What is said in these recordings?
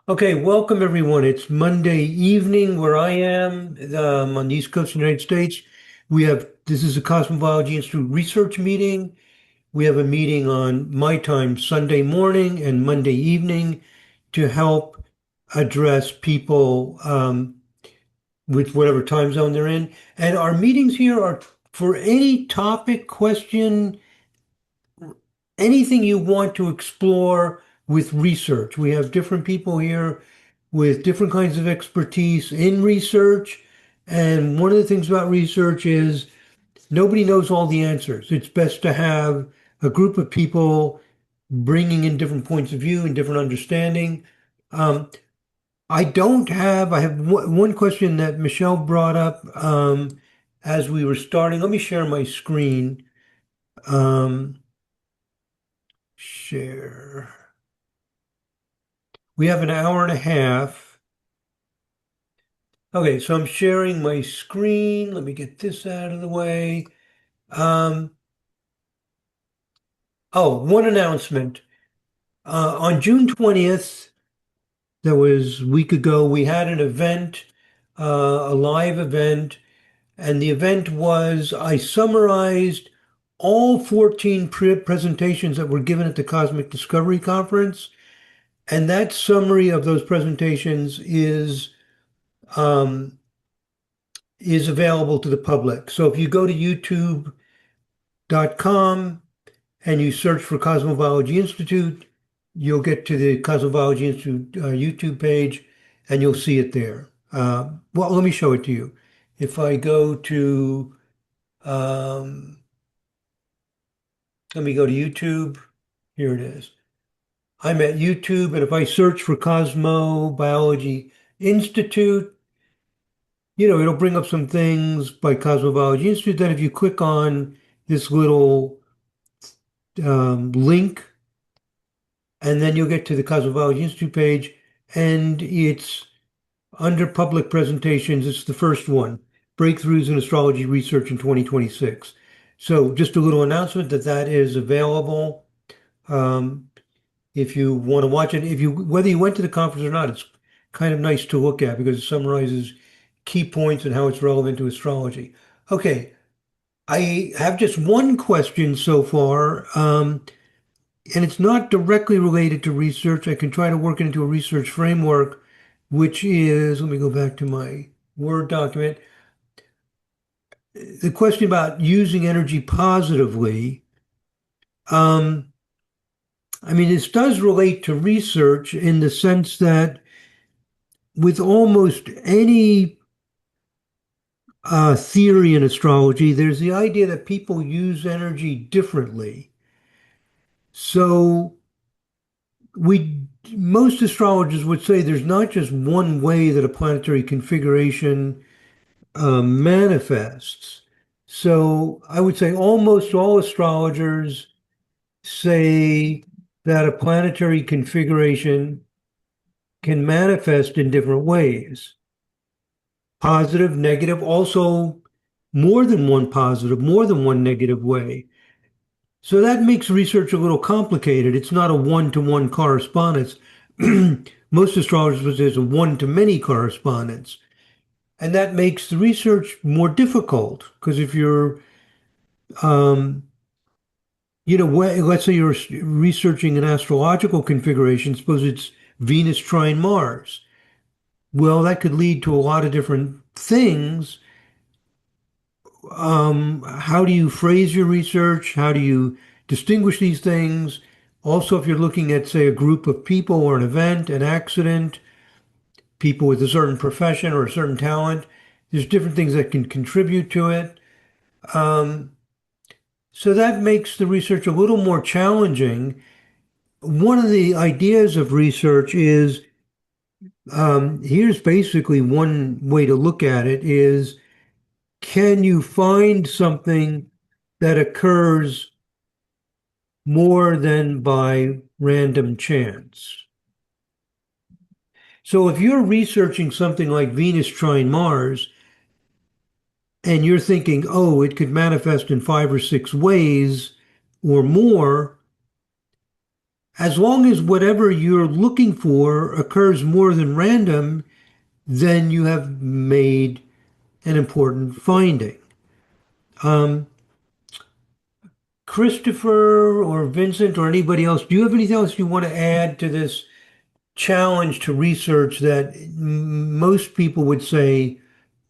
Okay, welcome everyone. It's Monday evening where I am on the East Coast of the United States. This is a Cosmobiology Institute research meeting. We have a meeting on my time Sunday morning and Monday evening to help address people with whatever time zone they're in. And our meetings here are for any topic, question, anything you want to explore with research. We have different people here with different kinds of expertise in research. And one of the things about research is nobody knows all the answers. It's best to have a group of people bringing in different points of view and different understanding. Um, I have one question that Michele brought up as we were starting. Let me share my screen. Um, share. We have an hour and a half. Okay, so I'm sharing my screen. Let me get this out of the way. Um, one announcement. On June 20th, that was a week ago, we had an event, a live event, and the event was I summarized all 14 presentations that were given at the Cosmic Discovery Conference, and that summary of those presentations um, is available to the public. So if you go to youtube.com and you search for Cosmobiology Institute, you'll get to the Cosmobiology Institute YouTube page and you'll see it there. Well, let me show it to you. If I go to, um, let me go to YouTube. Here it is. I'm at YouTube, and if I search for Cosmobiology Institute, it'll bring up some things by Cosmobiology Institute. Then if you click on this little link, and then you'll get to the Cosmobiology Institute page, and it's under public presentations. It's the first one, Breakthroughs in Astrology Research in 2026. So just a little announcement that that is available. Um, if you want to watch it, whether you went to the conference or not, it's kind of nice to look at because it summarizes key points and how it's relevant to astrology. Okay, I have just one question so far. And it's not directly related to research. I can try to work it into a research framework, which is, let me go back to my Word document. The question about using energy positively. Um, I mean, this does relate to research in the sense that with almost any theory in astrology, there's the idea that people use energy differently. So we most astrologers would say there's not just one way that a planetary configuration manifests. So I would say almost all astrologers say that a planetary configuration can manifest in different ways. Positive, negative, also more than one positive, more than one negative way. So that makes research a little complicated. It's not a one-to-one correspondence. Most astrologers would say it's a one-to-many correspondence. And that makes the research more difficult because if you're, um, let's say you're researching an astrological configuration, suppose it's Venus trine Mars. Well, that could lead to a lot of different things. How do you phrase your research? How do you distinguish these things? Also, if you're looking at, say, a group of people or an event, an accident, people with a certain profession or a certain talent, there's different things that can contribute to it. Um, so that makes the research a little more challenging. One of the ideas of research is here's basically one way to look at it is can you find something that occurs more than by random chance? So if you're researching something like Venus trine Mars and you're thinking, oh, it could manifest in 5 or 6 ways or more, as long as whatever you're looking for occurs more than random, then you have made an important finding. Um, Christopher or Vincent or anybody else, do you have anything else you want to add to this challenge to research that most people would say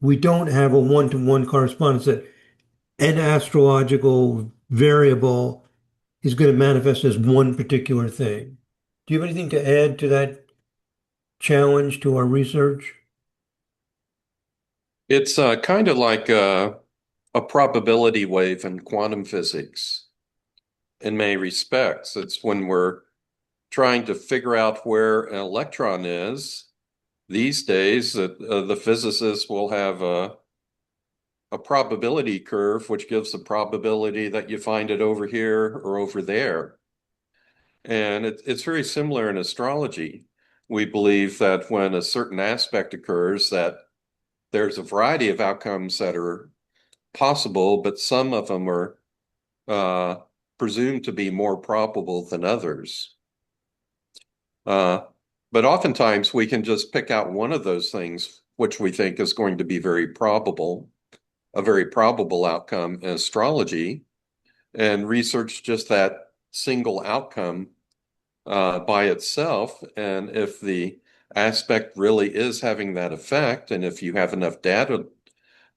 we don't have a one-to-one correspondence, that an astrological variable is going to manifest as one particular thing? Do you have anything to add to that challenge to our research? It's kind of like a probability wave in quantum physics in many respects. It's when we're trying to figure out where an electron is. These days, the physicists will have a probability curve, which gives the probability that you find it over here or over there. And it's very similar in astrology. We believe that when a certain aspect occurs, that there's a variety of outcomes that are possible, but some of them are uh, presumed to be more probable than others. Uh, but oftentimes we can just pick out one of those things, which we think is going to be a very probable outcome in astrology, and research just that single outcome by itself. And if the aspect really is having that effect, and if you have enough data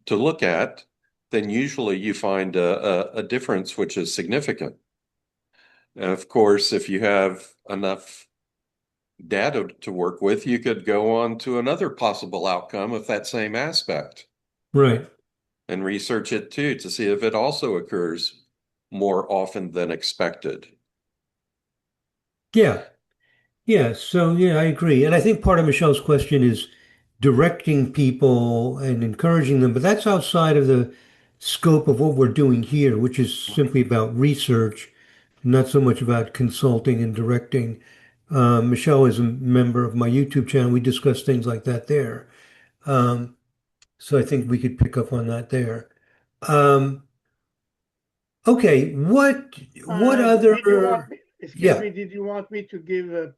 to look at, then usually you find a difference which is significant. And of course, if you have enough data to work with, you could go on to another possible outcome of that same aspect Right. and research it too to see if it also occurs more often than expected. Yeah. Yeah. So, yeah, I agree. And I think part of Michelle's question is directing people and encouraging them, but that's outside of the scope of what we're doing here, which is simply about research, not so much about consulting and directing. Michelle is a member of my YouTube channel. We discuss things like that there. Um, so I think we could pick up on that there. Um, okay, what Did you want other? me, excuse Yeah. me, did you want me to give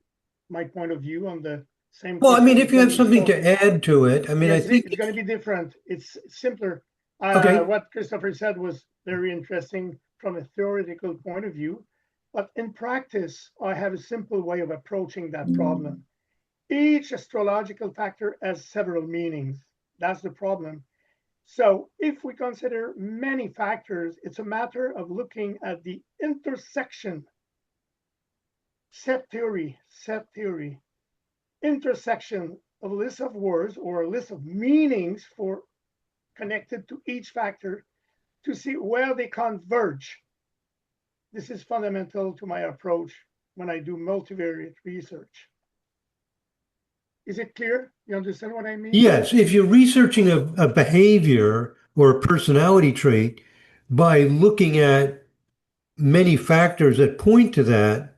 my point of view on the same Well, I mean, question? if It's you going have to be something short. to add to it, I mean, I Yes, think it's going to be different. It's simpler. okay. What Christopher said was very interesting from a theoretical point of view, but in practice, I have a simple way of approaching that problem. Each astrological factor has several meanings. That's the problem. So if we consider many factors, it's a matter of looking at the intersection, set theory, intersection of a list of words or a list of meanings for connected to each factor to see where they converge. This is fundamental to my approach when I do multivariate research. Is it clear? You understand what I mean? Yes, if you're researching a behavior or a personality trait by looking at many factors that point to that,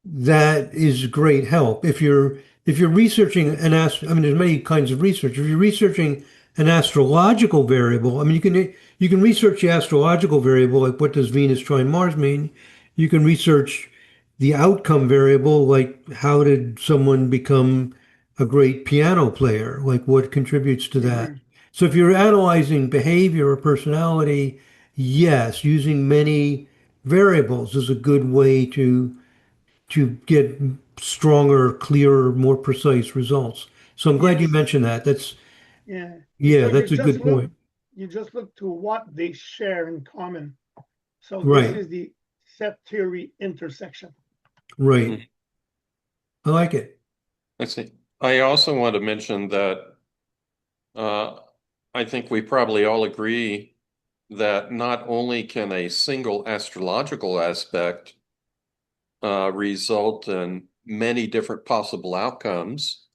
that is great help. If you're researching I mean, there's many kinds of research. If you're researching an astrological variable, I mean, you can research the astrological variable, like what does Venus trine Mars mean? You can research the outcome variable, like how did someone become a great piano player? Like what contributes to that? Mm-hmm. So if you're analyzing behavior or personality, yes, using many variables is a good way to get stronger, clearer, more precise results. So I'm glad you Yes. mentioned that. Yeah. Yeah, So that's a good point. you just look to what they share in common. So this Right, is the set theory intersection. right. Mhm. I like it. I see. I also want to mention that uh, I think we probably all agree that not only can a single astrological aspect result in many different possible outcomes,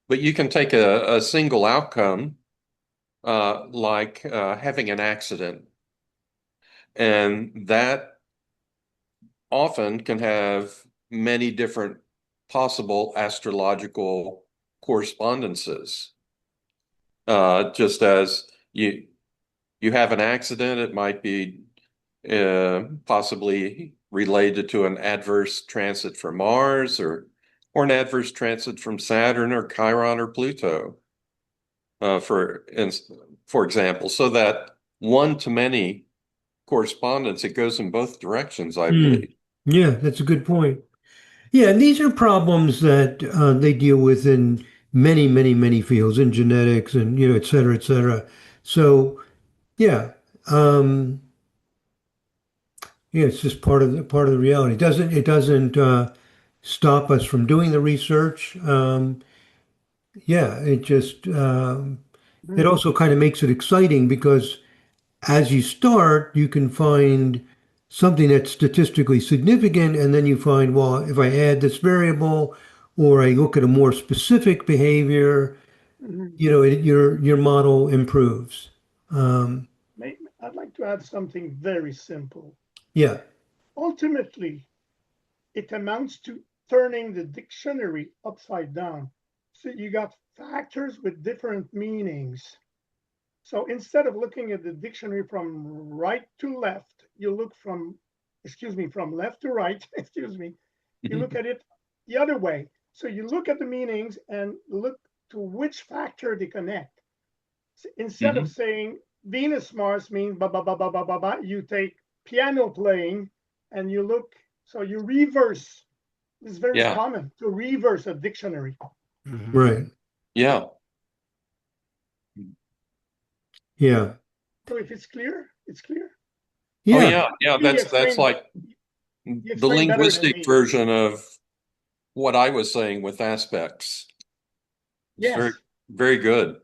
but you can take a single outcome like having an accident, and that often can have many different possible astrological correspondences. Just as you have an accident, it might be possibly related to an adverse transit from Mars or an adverse transit from Saturn or Chiron or Pluto, for example, so that one-to-many correspondence, it goes in both directions, I Hmm. believe. Yeah, that's a good point. Yeah, and these are problems that they deal with in many, many, many fields, in genetics and, et cetera, et cetera. So, yeah, um, yeah, it's just part of the reality. It doesn't stop us from doing the research. Yeah, it Mhm. also kind of makes it exciting because as you start, you can find something that's statistically significant, and then you find, well, if I add this variable or I look at a more specific behavior, Mhm. your model improves. Um, I'd like to add something very simple. yeah. Ultimately, it amounts to turning the dictionary upside down. So you got factors with different meanings. So instead of looking at the dictionary from right to left, you look from left to right, excuse me, you look at it the other way. So you look at the meanings and look to which factor they connect. So instead of Mhm. saying Venus Mars means ba ba ba ba ba ba ba, you take piano playing and you look, so you reverse. It's very Yeah, common to reverse a dictionary. Right. yeah. Yeah. So if it's clear, it's clear. Oh Yeah. yeah, yeah. You That's explain like you the explain better than linguistic me. version of what I was saying with aspects. It's very, Yes. very good.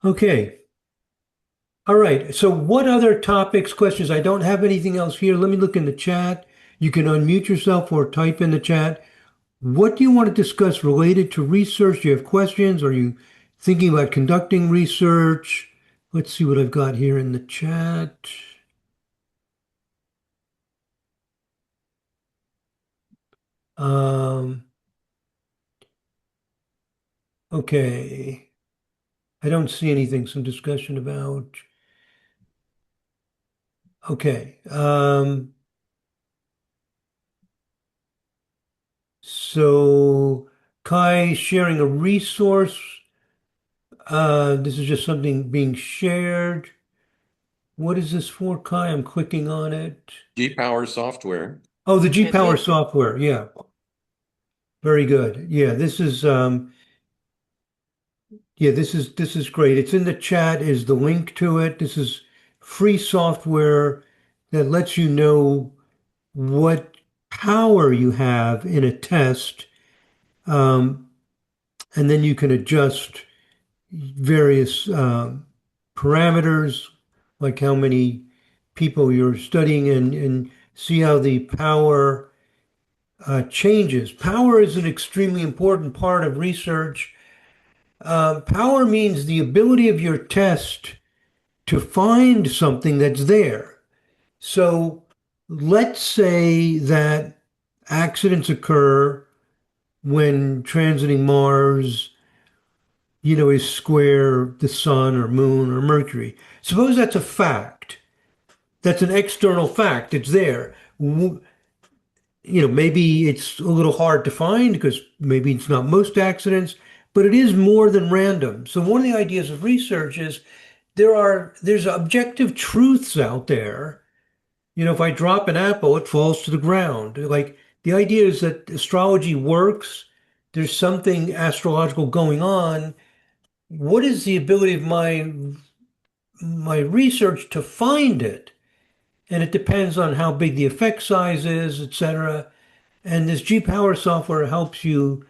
Okay. All right. So what other topics, questions? I don't have anything else here. Let me look in the chat. You can unmute yourself or type in the chat. What do you want to discuss related to research? Do you have questions? Are you thinking about conducting research? Let's see what I've got here in the chat. Um, okay. I don't see anything. Some discussion about. Okay. So Kai sharing a resource. This is just something being shared. What is this for, Kai? I'm clicking on it. G-Power software. Oh, the That's G-Power it. software. Yeah, very good. Yeah, this is great. It's in the chat is the link to it. This is free software that lets you know what power you have in a test, um, and then you can adjust various parameters, like how many people you're studying, and see how the power changes. Power is an extremely important part of research. Power means the ability of your test to find something that's there. So let's say that accidents occur when transiting Mars, is square the sun or moon or Mercury. Suppose that's a fact. That's an external fact. It's there. Maybe it's a little hard to find because maybe it's not most accidents, but it is more than random. So one of the ideas of research is there's objective truths out there. If I drop an apple, it falls to the ground. Like the idea is that astrology works. There's something astrological going on. What is the ability of my research to find it? And it depends on how big the effect size is, etc. And this G-Power software helps you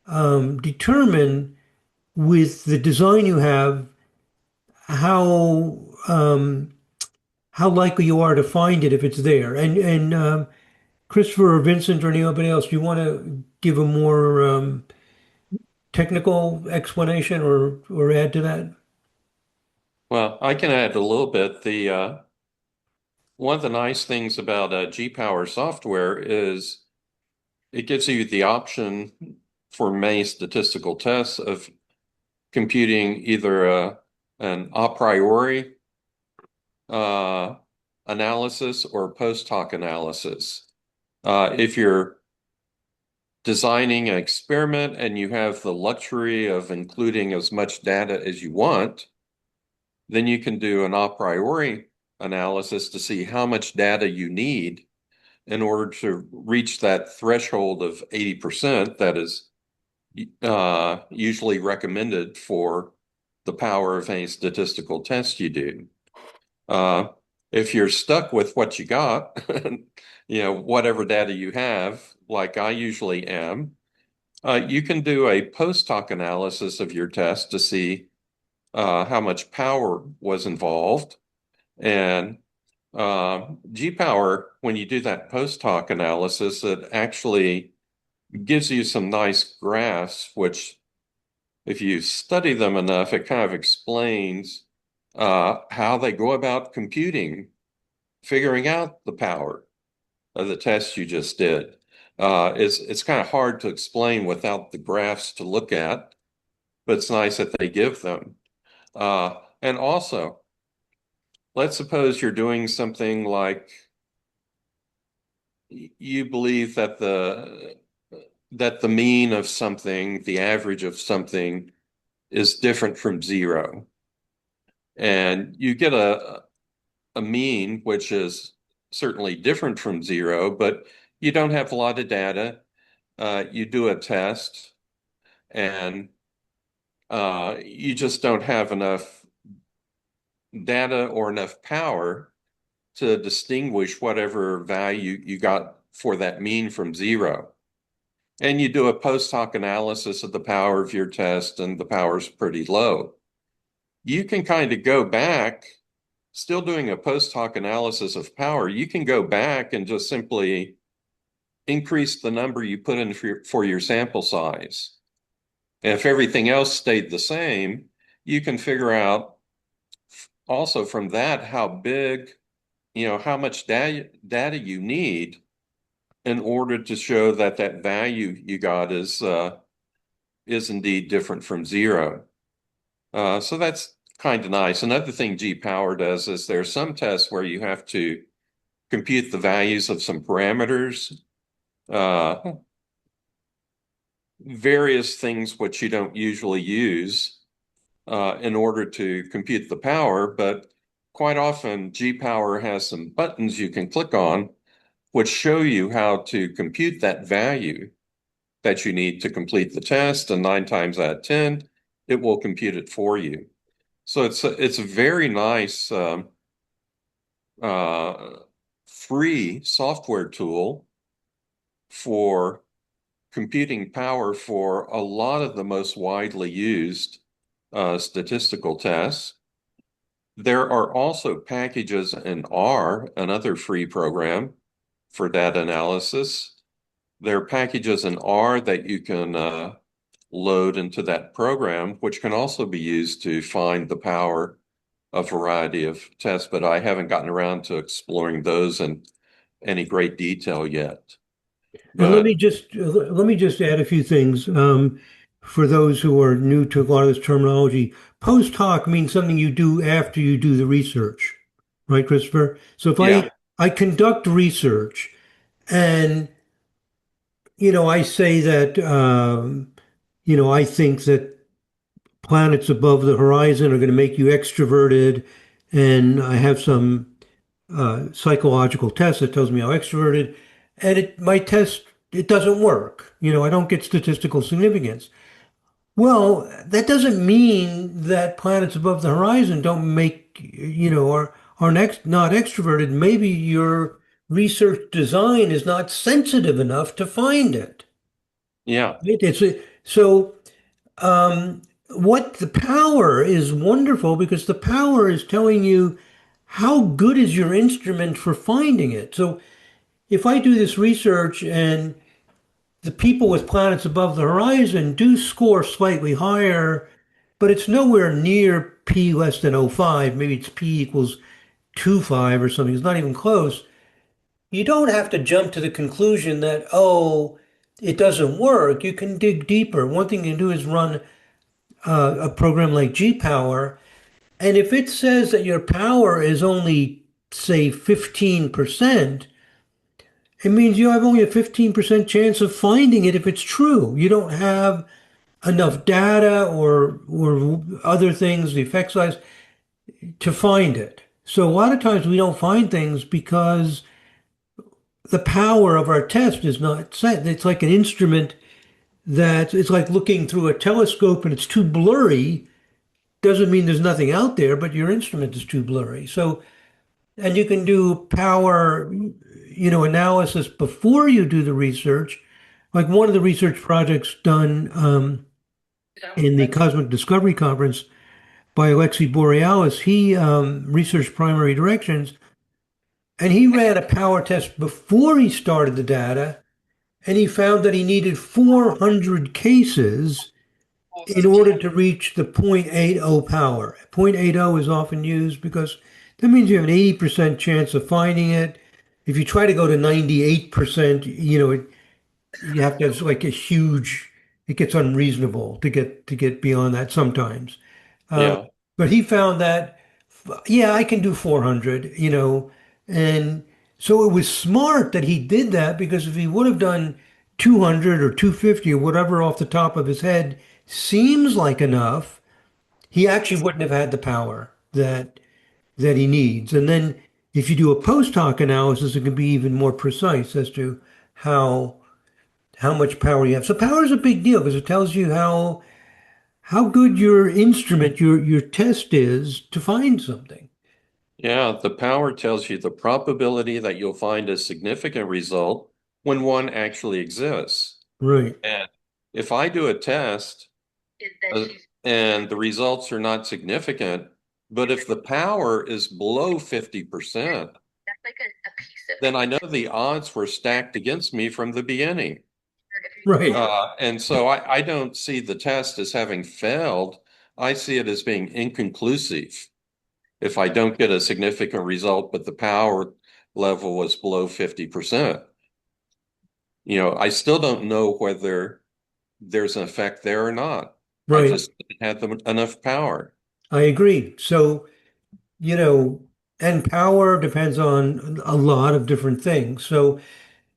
determine with the design you have how how likely you are to find it if it's there. And Christopher or Vincent or anybody else, do you want to give a more technical explanation or add to that? Well, I can add a little bit. The one of the nice things about G-Power software is it gives you the option for many statistical tests of computing either an a priori uh, analysis or post hoc analysis. If you're designing an experiment and you have the luxury of including as much data as you want, then you can do an a priori analysis to see how much data you need in order to reach that threshold of 80% that is usually recommended for the power of any statistical test you do. Uh, if you're stuck with what you got, whatever data you have, like I usually am, you can do a post hoc analysis of your test to see how much power was involved. And G-power, when you do that post hoc analysis, it actually gives you some nice graphs, which if you study them enough, it kind of explains how they go about computing, figuring out the power of the test you just did. It's kind of hard to explain without the graphs to look at, but it's nice that they give them. And also, let's suppose you're doing something like you believe that the mean of something, the average of something, is different from zero. And you get a mean, which is certainly different from zero, but you don't have a lot of data. You do a test, and you just don't have enough data or enough power to distinguish whatever value you got for that mean from zero. And you do a post hoc analysis of the power of your test, and the power is pretty low. You can kind of go back, still doing a post hoc analysis of power. You can go back and just simply increase the number you put in for your sample size. And if everything else stayed the same, you can figure out also from that how big, how much data you need in order to show that that value you got is indeed different from zero. So that's kind of nice. Another thing G-Power does is there's some tests where you have to compute the values of some parameters, various things which you don't usually use in order to compute the power, but quite often G-Power has some buttons you can click on which show you how to compute that value that you need to complete the test, and 9 times out of 10, it will compute it for you. So it's a very nice free software tool for computing power for a lot of the most widely used statistical tests. There are also packages in R, another free program for data analysis. There are packages in R that you can load into that program, which can also be used to find the power of a variety of tests, but I haven't gotten around to exploring those in any great detail yet. And But let me just add a few things for those who are new to a lot of this terminology. Post hoc means something you do after you do the research, right, Christopher? So if yeah, I conduct research and I say that I think that planets above the horizon are going to make you extroverted, and I have some psychological test that tells me how extroverted, and my test it doesn't work. I don't get statistical significance. Well, that doesn't mean that planets above the horizon don't make not extroverted. Maybe your research design is not sensitive enough to find it. yeah, So what the power is wonderful because the power is telling you how good is your instrument for finding it. So if I do this research and the people with planets above the horizon do score slightly higher, but it's nowhere near p less than 0.05. Maybe it's p equals 2.5 or something. It's not even close. You don't have to jump to the conclusion that, oh, it doesn't work. You can dig deeper. One thing you can do is run a program like G-Power. And if it says that your power is only say 15%, it means you have only a 15% chance of finding it if it's true. You don't have enough data or other things, the effect size, to find it. So a lot of times we don't find things because the power of our test is not set. It's like an instrument that it's like looking through a telescope and it's too blurry. Doesn't mean there's nothing out there, but your instrument is too blurry. So, and you can do power, analysis before you do the research. Like one of the research projects done in the Cosmic Discovery Conference by Alexi Borealis, he researched primary directions, and he ran a power test before he started the data, and he found that he needed 400 cases in order to reach the 0.80 power. 0.80 is often used because that means you have an 80% chance of finding it. If you try to go to 98%, you have to have like a huge, it gets unreasonable to get beyond that sometimes. Um, Yeah. but he found that, yeah, I can do 400, and so it was smart that he did that because if he would have done 200 or 250 or whatever off the top of his head seems like enough, he actually wouldn't have had the power that he needs. And then if you do a post hoc analysis, it can be even more precise as to how how much power you have. So power is a big deal because it tells you how good your instrument, your test is to find something. Yeah, the power tells you the probability that you'll find a significant result when one actually exists. Right. And if I do a test uh, and the results are not significant, but if the power is below 50%, then I know the odds were stacked against me from the beginning. Right. And so I don't see the test as having failed. I see it as being inconclusive. If I don't get a significant result, but the power level was below 50%, I still don't know whether there's an effect there or not. I Right. just didn't have enough power. I agree. So, you know, and power depends on a lot of different things. So,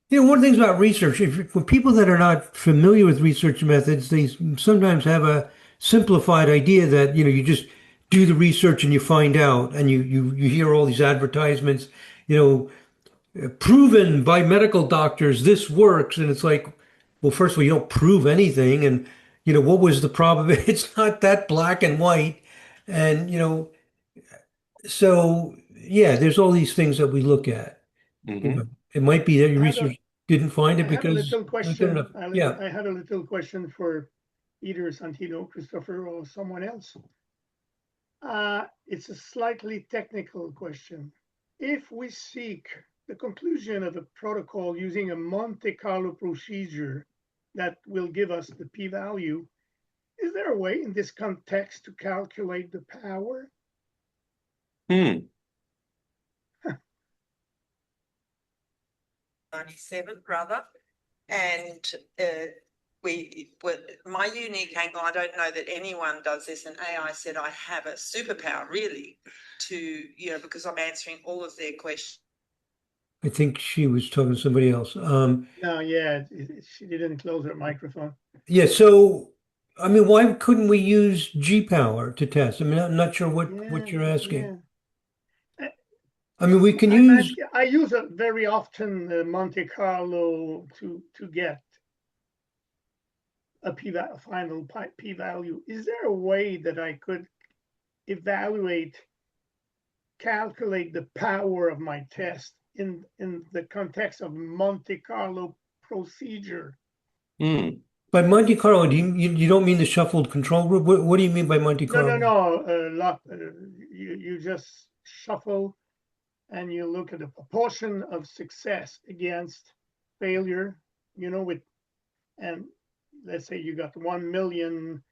one of the things about research, for people that are not familiar with research methods, they sometimes have a simplified idea that, you just do the research and you find out, and you hear all these advertisements, you know, proven by medical doctors, this works. And it's like, well, first of all, you don't prove anything. And, what was the problem? It's not that black and white. And, so yeah, there's all these things that we look at. Hmm. It might be that your I have a research didn't find it I have a because little not good enough. question. Yeah. I had a little question for either Santino, Christopher, or someone else. It's a slightly technical question. If we seek the conclusion of a protocol using a Monte Carlo procedure that will give us the p-value, is there a way in this context to calculate the power? Hmm. 97 rather, and my unique angle, I don't know that anyone does this, and AI said I have a superpower really to, because I'm answering all of their questions. I think she was talking to somebody else. No, yeah, she didn't close her microphone. Yeah. So, I mean, why couldn't we use G power to test? I mean, I'm not sure what Yeah, you're asking. yeah. I mean, we can I'm use. asking, I use it very often Monte Carlo to get a final p-value. Is there a way that I could calculate the power of my test in the context of Monte Carlo procedure? Hmm. By Monte Carlo, you don't mean the shuffled control group? What do you mean by Monte No, no, Carlo? no. You just shuffle and you look at the proportion of success against failure. And let's say you got 1 million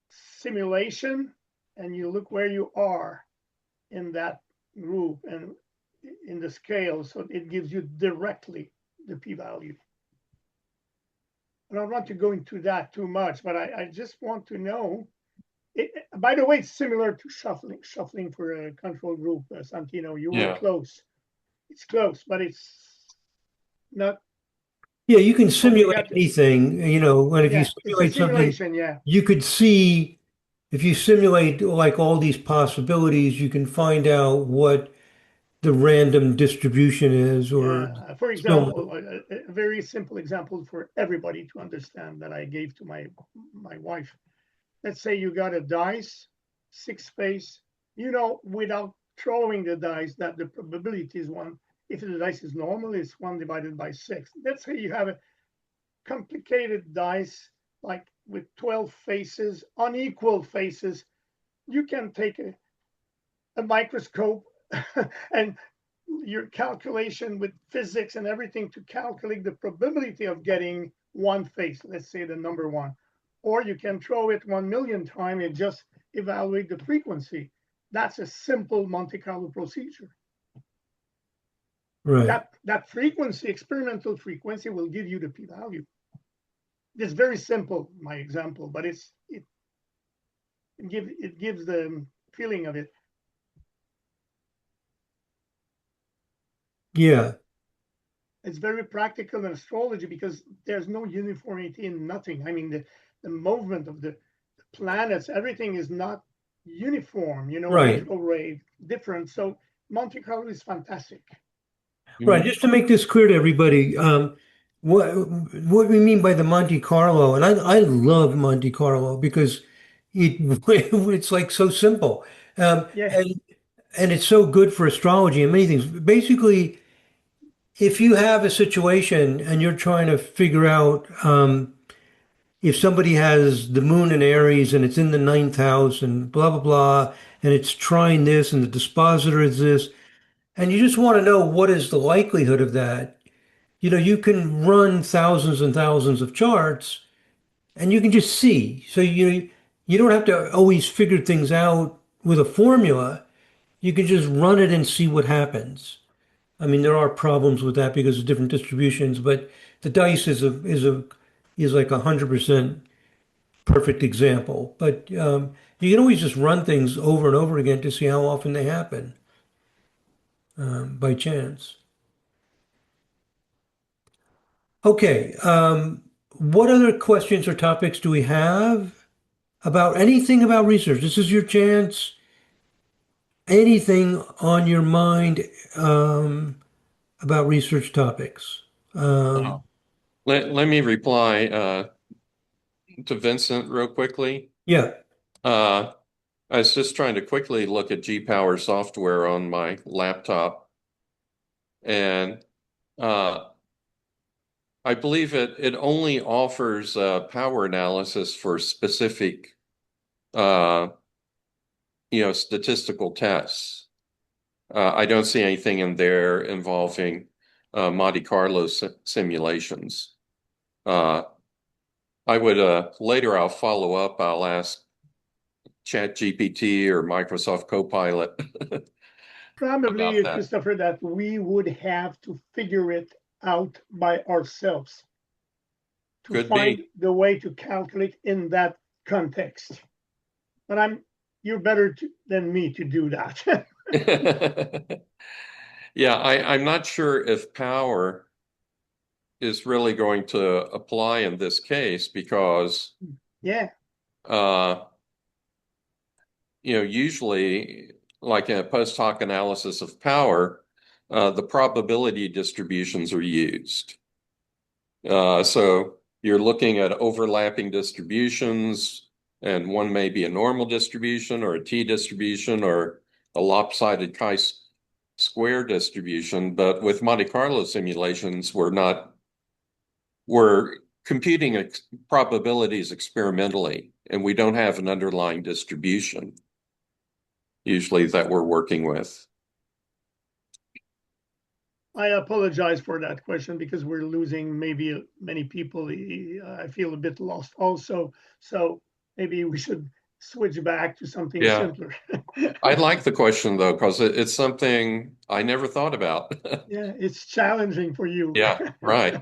simulation, and you look where you are in that group and in the scale, so it gives you directly the p-value. I don't want to go into that too much, but I just want to know By the way, it's similar to shuffling for a control group. Santino, you were Yeah. close. It's close, but it's not. Yeah, you can simulate Obligato. anything, and if you Yeah, it's a simulate something, simulation. Yeah, you could see, if you simulate like all these possibilities, you can find out what the random distribution is or yeah. For so. example, a very simple example for everybody to understand that I gave to my wife. Let's say you got a dice, six face. Without throwing the dice, that the probability is one. If the dice is normal, it's one divided by six. Let's say you have a complicated dice, like with 12 faces, unequal faces. You can take a microscope and your calculation with physics and everything to calculate the probability of getting one face, let's say the number one. Or you can throw it 1 million times and just evaluate the frequency. That's a simple Monte Carlo procedure. Right. That frequency, experimental frequency, will give you the p-value. It's very simple, my example, but it gives the feeling of it. Yeah. It's very practical in astrology because there's no uniformity in nothing. I mean, the movement of the planets, everything is not uniform, Right. retrograde, different. So Monte Carlo is fantastic. Right. Just to make this clear to everybody, what what we mean by the Monte Carlo, and I love Monte Carlo because it it's like so simple, Yeah, and it's so good for astrology and many things. Basically, if you have a situation and you're trying to figure out if somebody has the moon in Aries and it's in the ninth house and blah blah blah, and it's trying this and the dispositor is this, and you just want to know what is the likelihood of that. You can run thousands and thousands of charts and you can just see. So you don't have to always figure things out with a formula. You can just run it and see what happens. I mean, there are problems with that because of different distributions, but the dice is like 100% perfect example. But you can always just run things over and over again to see how often they happen by chance. Okay. What other questions or topics do we have about anything about research? This is your chance. Anything on your mind about research topics? Um, Oh. Let me reply to Vincent real quickly. yeah. Uh, I was just trying to quickly look at G-Power software on my laptop, and uh, I believe it only offers power analysis for specific, uh, statistical tests. I don't see anything in there involving Monte Carlo simulations. Uh, I would later I'll follow up. I'll ask ChatGPT or Microsoft Copilot about probably, that. Christopher, that we would have to figure it out by ourselves to Could find be. the way to calculate in that context. But you're better than me to do that. Yeah, I'm not sure if power is really going to apply in this case because Yeah, uh, usually like in a post hoc analysis of power, the probability distributions are used. So you're looking at overlapping distributions, and one may be a normal distribution or a t distribution or a lopsided chi-square distribution. But with Monte Carlo simulations, we're computing probabilities experimentally, and we don't have an underlying distribution usually that we're working with. I apologize for that question because we're losing maybe many people. I feel a bit lost also. So maybe we should switch back to something Yeah, simpler. I like the question though, because it's something I never thought about. Yeah, it's challenging for you. Yeah, right.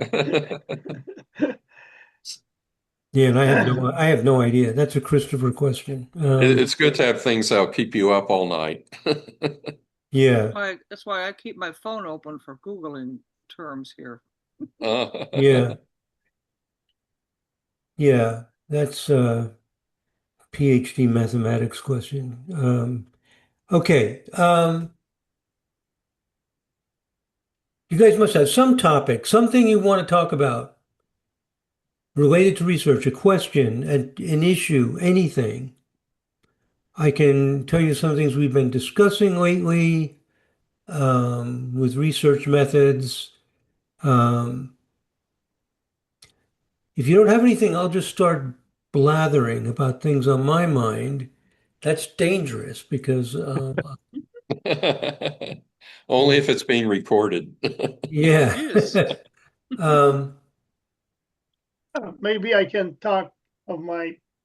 Yeah, and I have no idea. That's a Christopher question. It's good to have things that'll keep you up all night. Yeah, That's why I keep my phone open for Googling terms here. yeah, yeah. That's a PhD mathematics question. Okay. You guys must have some topic, something you want to talk about related to research, a question, an issue, anything. I can tell you some things we've been discussing lately with research methods. Um, if you don't have anything, I'll just start blathering about things on my mind. That's dangerous because, Only if it's being recorded. yeah. It is. Um, Maybe I can talk of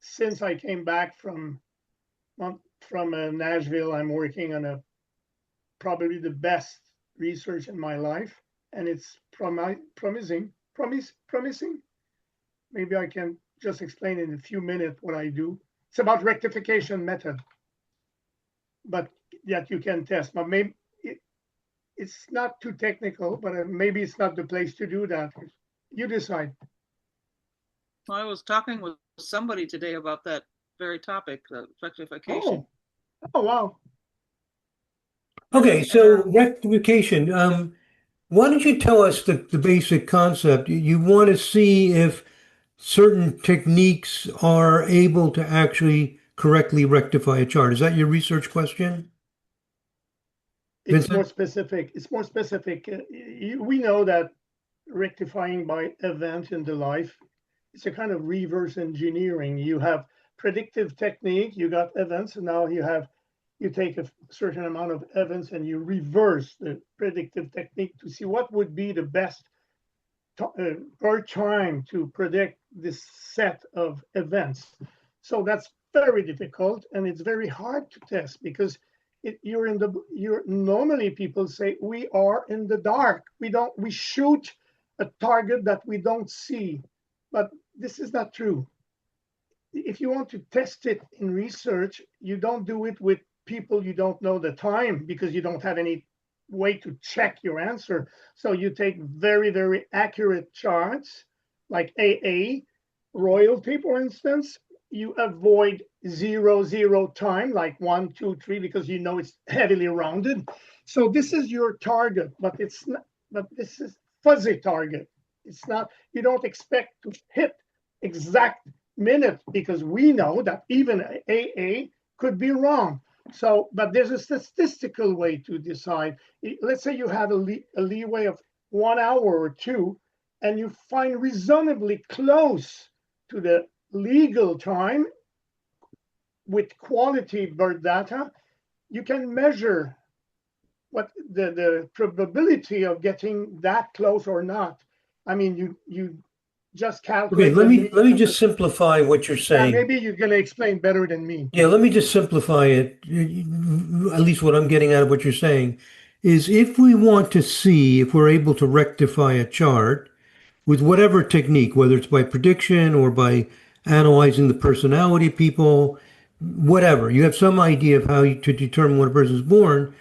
since I came back from Nashville. I'm working on probably the best research in my life, and it's promising. Maybe I can just explain in a few minutes what I do. It's about rectification method, but that you can test. But maybe it's not too technical, but maybe it's not the place to do that. You decide. I was talking with somebody today about that very topic, rectification. Oh wow. okay, so rectification. Why don't you tell us the basic concept? You want to see if certain techniques are able to actually correctly rectify a chart. Is that your research question, It's more Vincent? specific. It's more specific. We know that rectifying by event in the life, it's a kind of reverse engineering. You have predictive technique, you got events, and now you take a certain amount of events and you reverse the predictive technique to see what would be the best per time to predict this set of events. So that's very difficult and it's very hard to test because you're normally people say we are in the dark. We shoot a target that we don't see, but this is not true. If you want to test it in research, you don't do it with people you don't know the time because you don't have any way to check your answer. So you take very, very accurate charts like AA, royalty, for instance. You avoid 0, 0 time, like 1, 2, 3, because you know it's heavily rounded. So this is your target, but it's not, but this is fuzzy target. It's not, you don't expect to hit exact minute because we know that even AA could be wrong. So, but there's a statistical way to decide. Let's say you have a leeway of 1 hour or two, and you find reasonably close to the legal time with quality birth data, you can measure what the probability of getting that close or not. I mean, you just Okay, calculate let the me mean let me of the, just simplify what you're yeah, saying. maybe you're going to explain better than me. Yeah, let me just simplify it. At least what I'm getting out of what you're saying is if we want to see if we're able to rectify a chart with whatever technique, whether it's by prediction or by analyzing the personality of people, whatever, you have some idea of to determine when a person is born.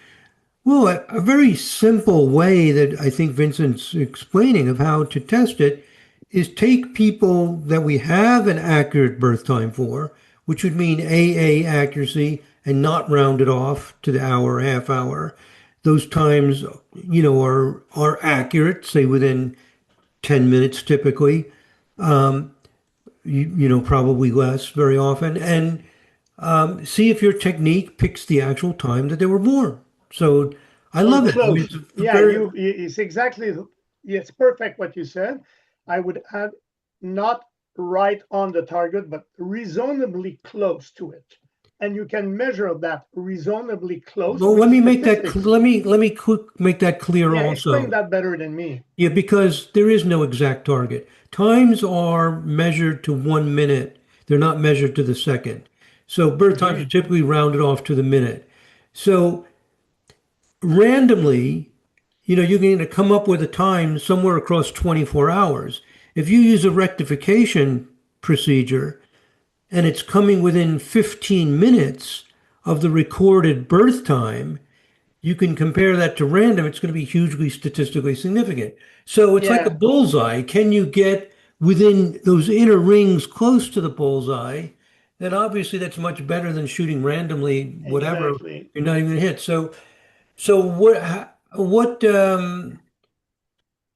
Well, a very simple way that I think Vincent's explaining of how to test it is take people that we have an accurate birth time for, which would mean AA accuracy and not round it off to the hour, half hour. Those times, are accurate, say within 10 minutes typically, probably less very often, and see if your technique picks the actual time that they were born. So I Or love it. I mean, close. it's Yeah, it's exactly, it's perfect what you said. I would add not right on the target, but reasonably close to it. And you can measure that reasonably close well, with let me make that statistics. make that clear Yeah, explain also. that better than me. Yeah, because there is no exact target. Times are measured to 1 minute. They're not measured to the second. So birth times are Mhm. typically rounded off to the minute. So randomly, you're going to come up with a time somewhere across 24 hours. If you use a rectification procedure and it's coming within 15 minutes of the recorded birth time, you can compare that to random, it's going to be hugely statistically significant. So it's like a Yeah, bullseye. Can you get within those inner rings close to the bullseye? Then obviously that's much better than shooting randomly, whatever, exactly. you're not even going to hit. So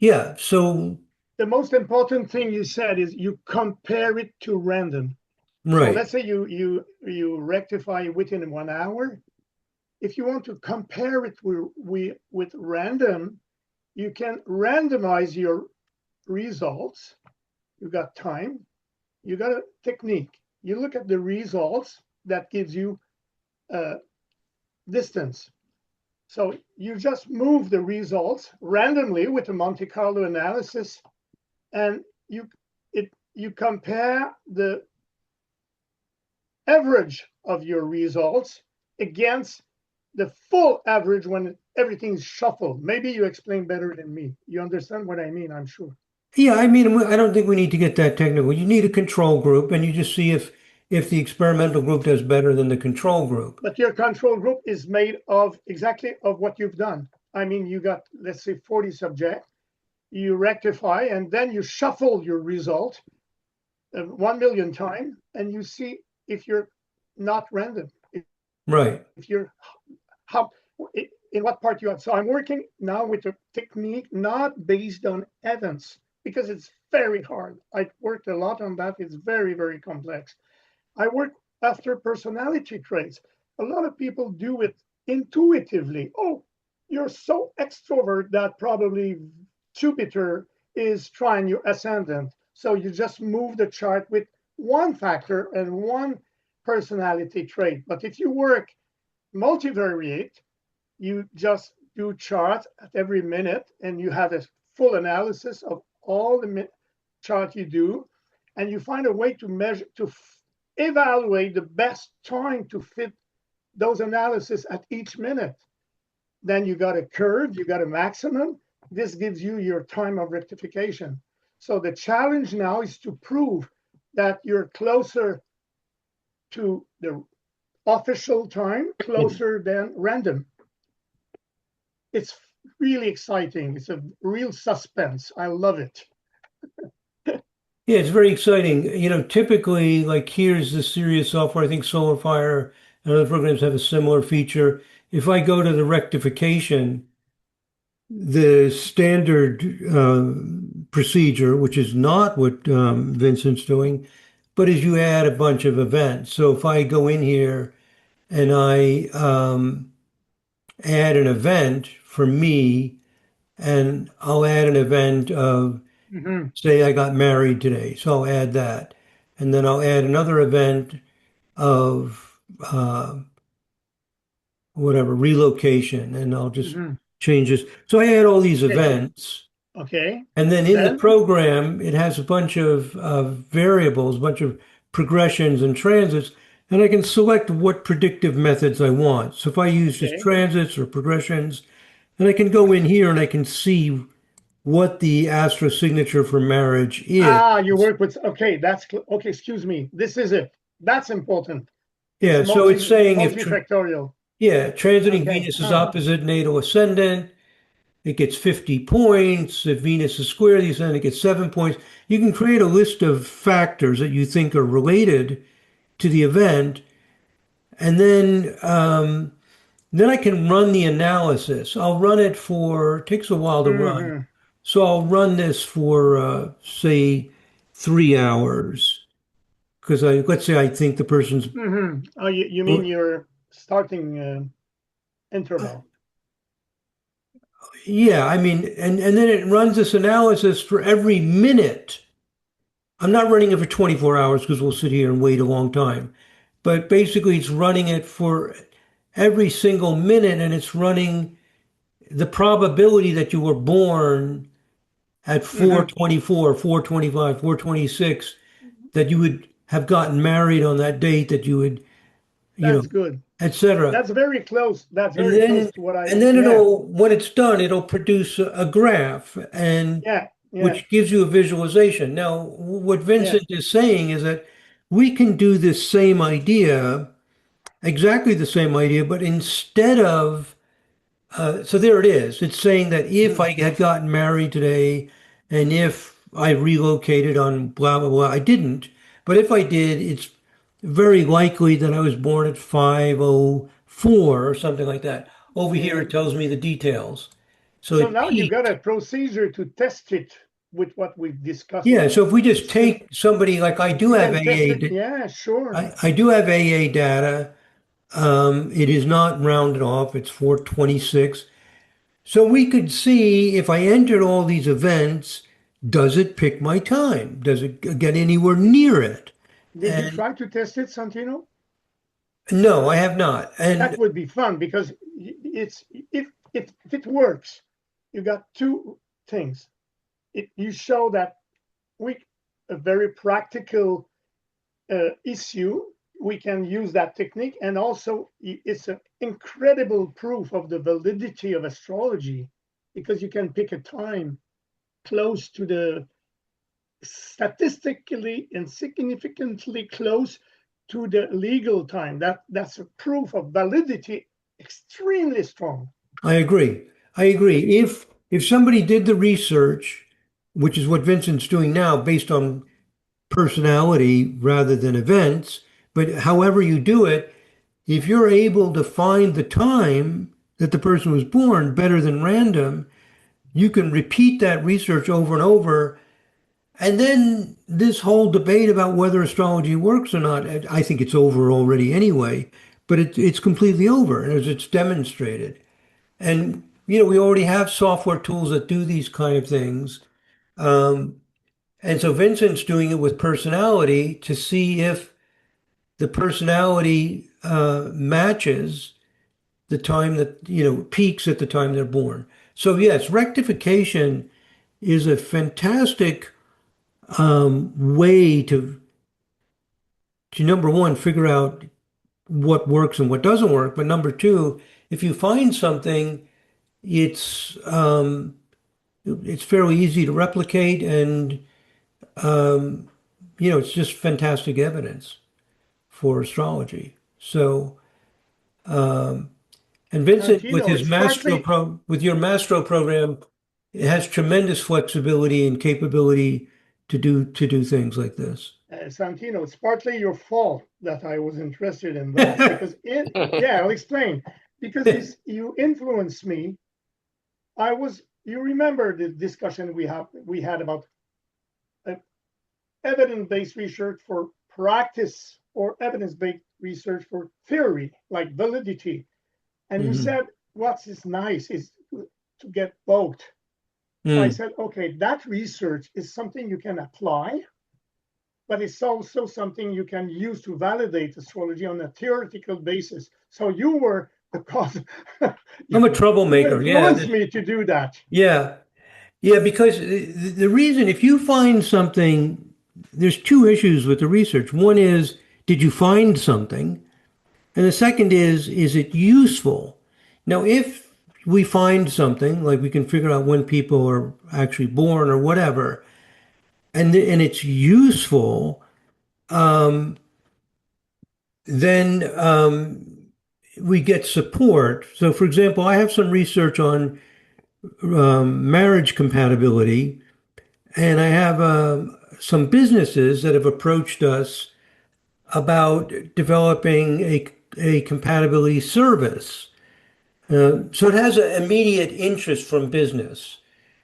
yeah, so, The most important thing you said is you compare it to random. So right, let's say you rectify within 1 hour. If you want to compare it with random, you can randomize your results. You got time, you got a technique. You look at the results that gives you distance. So you just move the results randomly with a Monte Carlo analysis, and you compare the average of your results against the full average when everything's shuffled. Maybe you explain better than me. You understand what I mean, I'm sure. yeah, I mean, I don't think we need to get that technical. You need a control group, and you just see if the experimental group does better than the control group. But your control group is made of exactly of what you've done. I mean, you got, let's say, 40 subjects. You rectify, and then you shuffle your result 1 million times, and you see if you're not random, Right. if you're how in what part you are. So I'm working now with a technique not based on events because it's very hard. I worked a lot on that. It's very, very complex. I work after personality traits. A lot of people do it intuitively. Oh, you're so extrovert that probably Jupiter is trying your ascendant. So you just move the chart with one factor and one personality trait. But if you work multivariate, you just do charts at every minute and you have a full analysis of all the chart you do, and you find a way to measure, to evaluate the best time to fit those analysis at each minute. Then you got a curve, you got a maximum. This gives you your time of rectification. So the challenge now is to prove that you're closer to the official time, closer than random. It's really exciting. It's a real suspense. I love it. Yeah, it's very exciting. Typically, like here's the serious software. I think Solar Fire and other programs have a similar feature. If I go to the rectification, the standard procedure, which is not what Vincent's doing, but is you add a bunch of events. So if I go in here and I add an event for me, and I'll add an event of, Mm-hmm. say, I got married today. So I'll add that. And then I'll add another event of whatever, relocation, and I'll just Mm-hmm. change this. So I add all these Okay. events. Okay. And then in the Then, program, it has a bunch of variables, a bunch of progressions and transits, and I can select what predictive methods I want. So if I use just okay. transits or progressions, then I can go in here and I can see what the astro signature for marriage is. Ah, you work with, okay, that's, okay, excuse me. This is it. That's important. It's Yeah, so it's saying multifactorial. transiting Okay. Venus is opposite natal ascendant, it gets 50 points. If Venus is square the ascendant, it gets 7 points. You can create a list of factors that you think are related to the event, and then I can run the analysis. I'll run it for, it takes a while to run. Mm-hmm. So I'll run this for, say, 3 hours. Because let's say I think the person's, Mm-hmm. Oh, you mean your starting interval? yeah, I mean, and then it runs this analysis for every minute. I'm not running it for 24 hours because we'll sit here and wait a long time. But basically, it's running it for every single minute, and it's running the probability that you were born at Mm-hmm. 424, 425, 426, that you would have gotten married on that date, that you would, That's good. etc. That's very close. That's And very close then to what I, and then yeah, when it's done, it'll produce a graph. And yeah. Yeah, which gives you a visualization. Now, what yeah. Vincent is saying is that we can do this same idea, exactly the same idea, but instead of, so there it is. It's saying that if Mm. I had gotten married today and if I relocated on blah, blah, blah, I didn't. But if I did, it's very likely that I was born at 504 or something like that. Over here, Yeah. it tells me the details. So So it now you got peaked. a procedure to test it with what we've discussed. Yeah, so if we just So take somebody like I do you have can test AA, it. Yeah, sure. I do have AA data. It is not rounded off, it's 426. So we could see if I entered all these events, does it pick my time? Does it get anywhere near it? Did you And try to test it, Santino? no, I have not. That And would be fun because it's if it works, you got two things. You show that we a very practical issue. We can use that technique, and also it's an incredible proof of the validity of astrology because you can pick a time close to the statistically and significantly close to the legal time. That's a proof of validity extremely strong. I agree. I agree. If somebody did the research, which is what Vincent's doing now, based on personality rather than events, but however you do it, if you're able to find the time that the person was born better than random, you can repeat that research over and over. And then this whole debate about whether astrology works or not, I think it's over already anyway, but it's completely over as it's demonstrated. And, we already have software tools that do these kind of things. Um, and so Vincent's doing it with personality to see if the personality matches the time that, peaks at the time they're born. So, yes, rectification is a fantastic way to number one, figure out what works and what doesn't work. But number two, if you find something, it's it's fairly easy to replicate, and it's just fantastic evidence for astrology. So, and Vincent, Santino, it's partly with your Mastro program, it has tremendous flexibility and capability to do things like this. Santino, it's partly your fault that I was interested in that because yeah, I'll explain. Because you influenced me. You remember the discussion we had about uh, evidence-based research for practice or evidence-based research for theory, like validity. And you Hmm. said, what's is nice is to get both. So I Mm. said, okay, that research is something you can apply, but it's also something you can use to validate astrology on a theoretical basis. So you were the cause, you, I'm a you troublemaker. Yeah, influenced me to do that. yeah, yeah. Because the reason, if you find something, there's two issues with the research. One is, did you find something? And the second is it useful? Now, if we find something, like we can figure out when people are actually born or whatever, and it's useful, then we get support. So, for example, I have some research on marriage compatibility, and I have some businesses that have approached us about developing a compatibility service. So it has an immediate interest from business.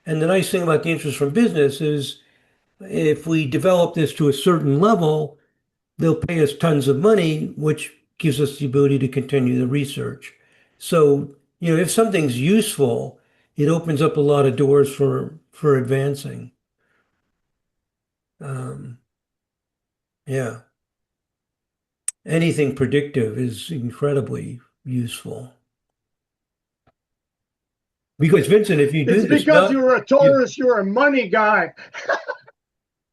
And the nice thing about the interest from business is if we develop this to a certain level, they'll pay us tons of money, which gives us the ability to continue the research. So, if something's useful, it opens up a lot of doors for advancing. Um, yeah, anything predictive is incredibly useful. Because Vincent, if you It's do this, because not you're a you, Taurus, you're a money guy.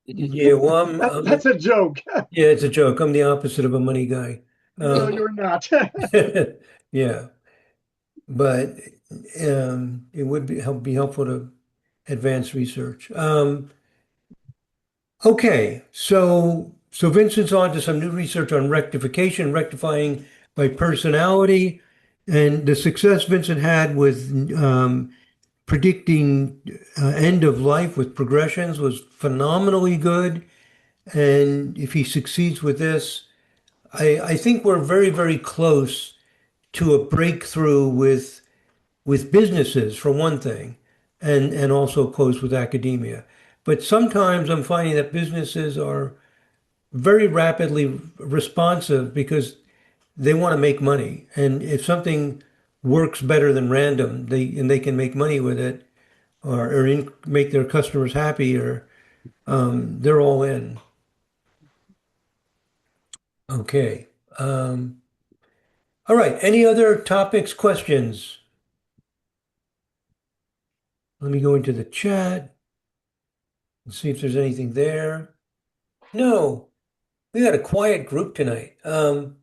yeah, well, That's a joke. yeah, it's a joke. I'm the opposite of a money guy. No, Um, you're not. yeah, but it would be helpful to advanced research. Okay, so Vincent's on to some new research on rectification, rectifying by personality, and the success Vincent had with predicting end of life with progressions was phenomenally good. And if he succeeds with this, I think we're very, very close to a breakthrough with businesses for one thing, and also close with academia. But sometimes I'm finding that businesses are very rapidly responsive because they want to make money. And if something works better than random, they can make money with it, or make their customers happy, or they're all in. Okay. All right. Any other topics, questions? Let me go into the chat and see if there's anything there. No, we got a quiet group tonight. All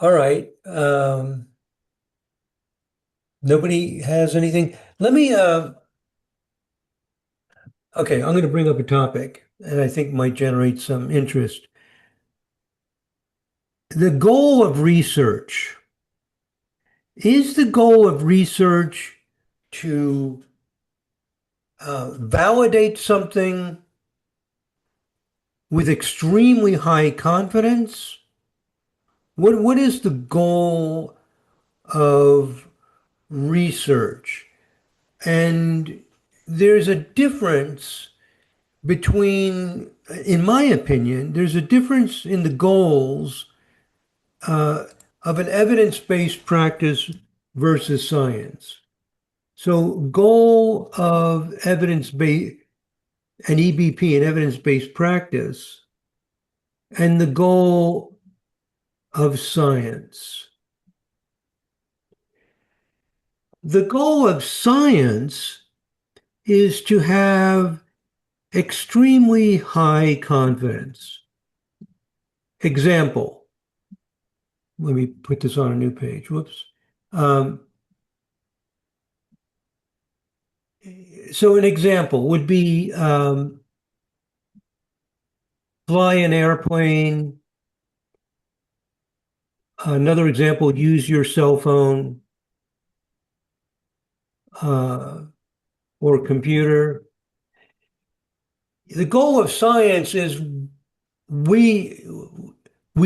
right. Nobody has anything. Okay, I'm going to bring up a topic that I think might generate some interest. The goal of research. Is the goal of research to validate something with extremely high confidence? What is the goal of research? And there's a difference between, in my opinion, there's a difference in the goals of an evidence-based practice versus science. So goal of evidence-based, an EBP, an evidence-based practice, and the goal of science. The goal of science is to have extremely high confidence. Example. Let me put this on a new page. Whoops. So an example would be fly an airplane. Another example, use your cell phone or computer. The goal of science is we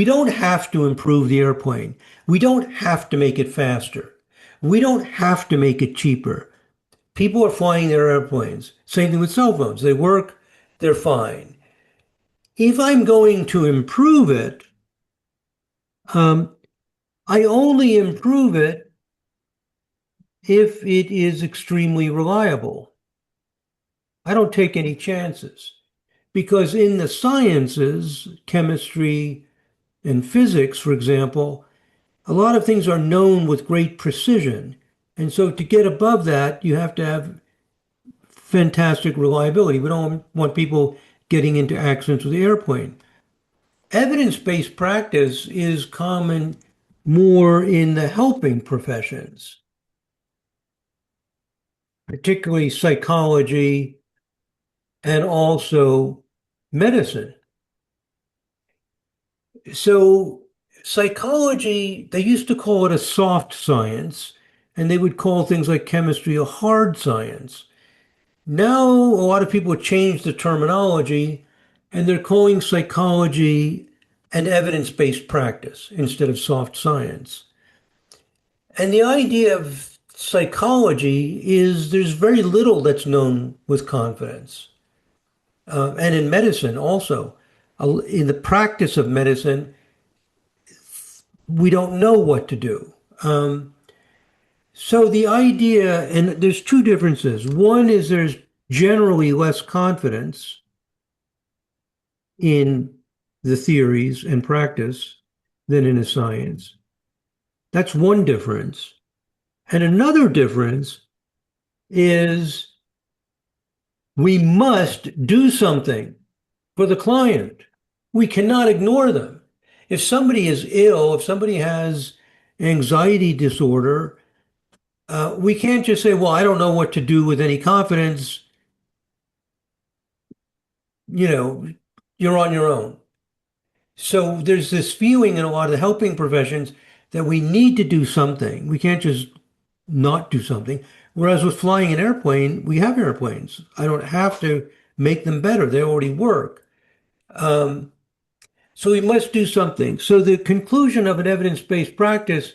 don't have to improve the airplane. We don't have to make it faster. We don't have to make it cheaper. People are flying their airplanes. Same thing with cell phones. They work, they're fine. If I'm going to improve it, I only improve it if it is extremely reliable. I don't take any chances because in the sciences, chemistry and physics, for example, a lot of things are known with great precision. And so to get above that, you have to have fantastic reliability. We don't want people getting into accidents with the airplane. Evidence-based practice is common more in the helping professions, particularly psychology and also medicine. So psychology, they used to call it a soft science, and they would call things like chemistry a hard science. Now, a lot of people change the terminology, and they're calling psychology an evidence-based practice instead of soft science. And the idea of psychology is there's very little that's known with confidence. And in medicine also, in the practice of medicine, we don't know what to do. So the idea, and there's two differences. One is there's generally less confidence in the theories and practice than in a science. That's one difference. And another difference is we must do something for the client. We cannot ignore them. If somebody is ill, if somebody has anxiety disorder, We can't just say, well, I don't know what to do with any confidence. You know, you're on your own. So there's this feeling in a lot of the helping professions that we need to do something. We can't just not do something. Whereas with flying an airplane, we have airplanes. I don't have to make them better. They already work. Um, so we must do something. So the conclusion of an evidence-based practice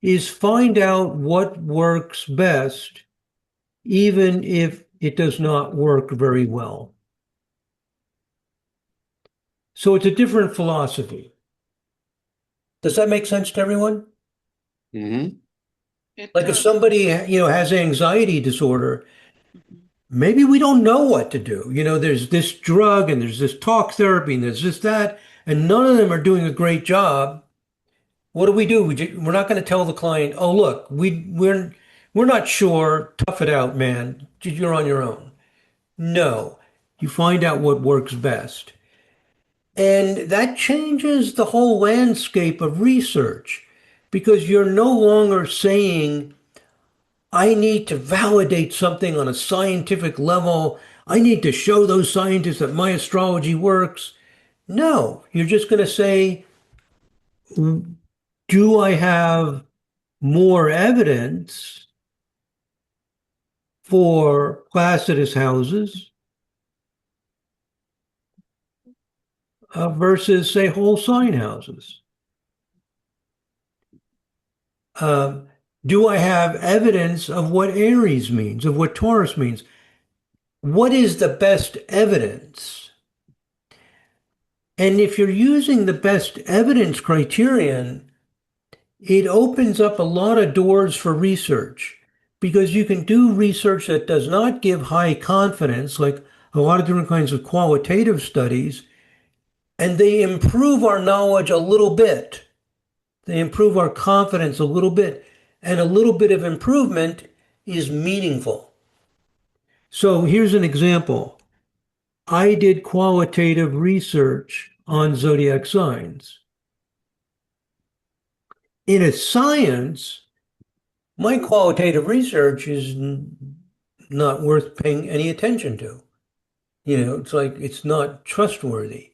is find out what works best, even if it does not work very well. So it's a different philosophy. Does that make sense to everyone? Hmm. It Like if does. somebody, has anxiety disorder, Mhm. maybe we don't know what to do. There's this drug and there's this talk therapy and there's this, that, and none of them are doing a great job. What do? We're not going to tell the client, oh, look, we're not sure. Tough it out, man. You're on your own. No, you find out what works best. And that changes the whole landscape of research because you're no longer saying, I need to validate something on a scientific level. I need to show those scientists that my astrology works. No, you're just going to say, do I have more evidence for Placidus houses versus, say, whole sign houses? Um, do I have evidence of what Aries means, of what Taurus means? What is the best evidence? And if you're using the best evidence criterion, it opens up a lot of doors for research because you can do research that does not give high confidence, like a lot of different kinds of qualitative studies, and they improve our knowledge a little bit. They improve our confidence a little bit, and a little bit of improvement is meaningful. So here's an example. I did qualitative research on zodiac signs. In a science, my qualitative research is not worth paying any attention to. It's like it's not trustworthy.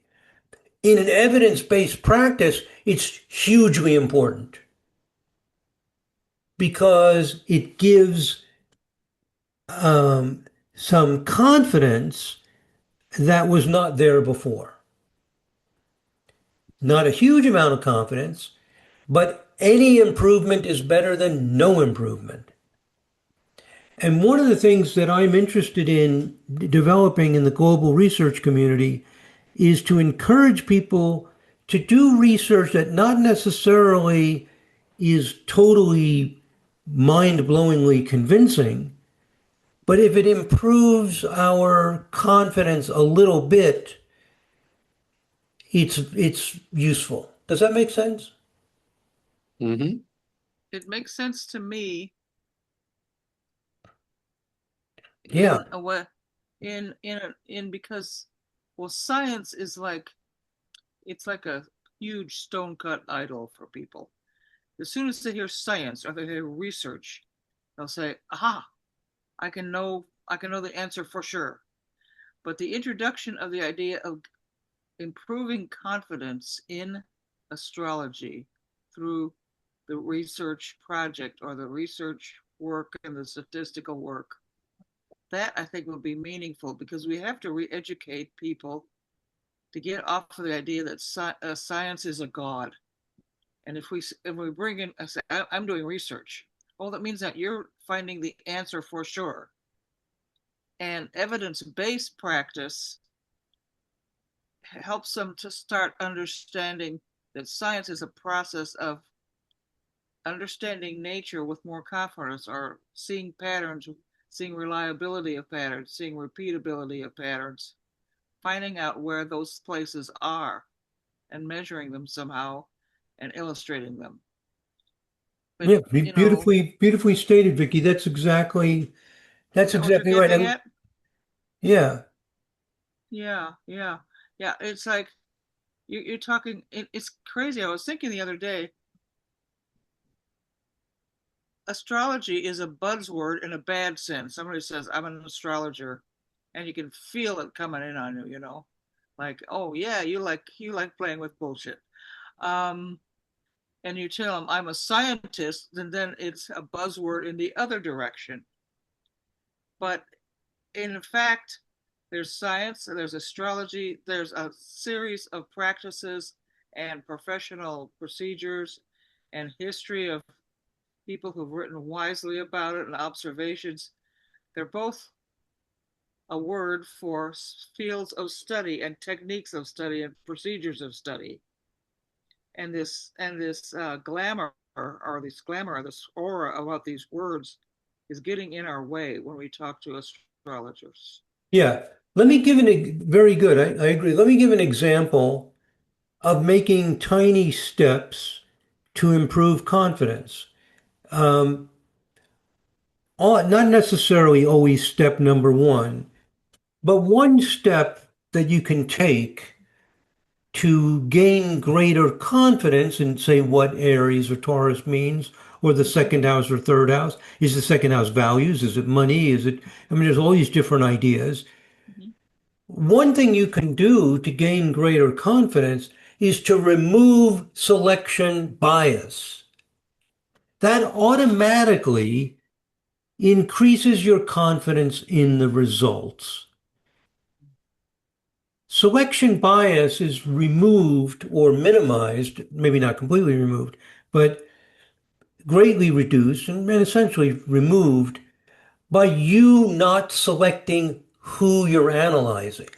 In an evidence-based practice, it's hugely important because it gives um, some confidence that was not there before. Not a huge amount of confidence, but any improvement is better than no improvement. And one of the things that I'm interested in developing in the global research community is to encourage people to do research that not necessarily is totally mind-blowingly convincing, but if it improves our confidence a little bit, it's useful. Does that make sense? Hmm. It makes sense to me Yeah. in a way, in because, well, science is like, it's like a huge stone cut idol for people. As soon as they hear science or they hear research, they'll say, aha, I can know the answer for sure. But the introduction of the idea of improving confidence in astrology through the research project or the research work and the statistical work, that I think will be meaningful because we have to re-educate people to get off of the idea that science is a god. And if we bring in, I say, I'm doing research. Well, that means that you're finding the answer for sure. And evidence-based practice helps them to start understanding that science is a process of understanding nature with more confidence, or seeing patterns, seeing reliability of patterns, seeing repeatability of patterns, finding out where those places are and measuring them somehow and illustrating them. But, Yeah, beautifully, beautifully stated, Vicky. is That's that what you're exactly right. getting at? Yeah, Yeah, yeah, yeah. It's like you're talking, it's crazy. I was thinking the other day, astrology is a buzzword in a bad sense. Somebody says, I'm an astrologer, and you can feel it coming in on you, like, oh yeah, you like playing with bullshit. Um, and you tell them I'm a scientist, and then it's a buzzword in the other direction. But in fact, there's science, there's astrology, there's a series of practices and professional procedures and history of people who've written wisely about it and observations. They're both a word for fields of study and techniques of study and procedures of study. And this glamour or this aura about these words is getting in our way when we talk to astrologers. Yeah. Let me give very good. I agree. Let me give an example of making tiny steps to improve confidence. Um, not necessarily always step number one, but one step that you can take to gain greater confidence in, say, what Aries or Taurus means, or the second house or third house. Is the second house values? Is it money? I mean, there's all these different ideas. Mhm. One thing you can do to gain greater confidence is to remove selection bias. That automatically increases your confidence in the results. Selection bias is removed or minimized, maybe not completely removed, but greatly reduced and essentially removed by you not selecting who you're analyzing.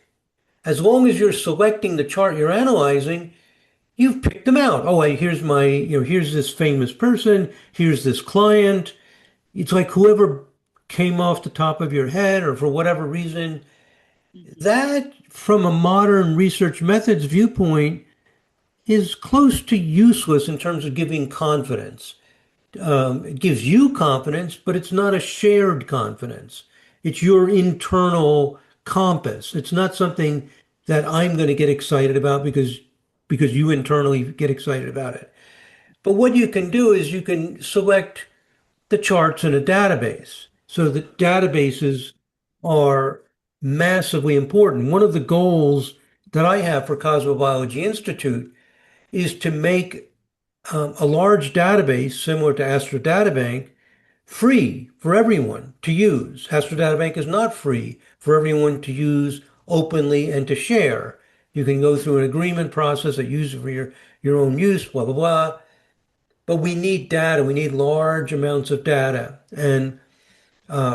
As long as you're selecting the chart you're analyzing, you've picked them out. Oh, here's this famous person, here's this client. It's like whoever came off the top of your head or for whatever reason. That, from a modern research methods viewpoint, is close to useless in terms of giving confidence. It gives you confidence, but it's not a shared confidence. It's your internal compass. It's not something that I'm going to get excited about because you internally get excited about it. But what you can do is you can select the charts in a database. So the databases are massively important. One of the goals that I have for Cosmobiology Institute is to make a large database similar to AstroDataBank free for everyone to use. AstroDataBank is not free for everyone to use openly and to share. You can go through an agreement process that use it for your own use, blah, blah, blah. But we need data. We need large amounts of data and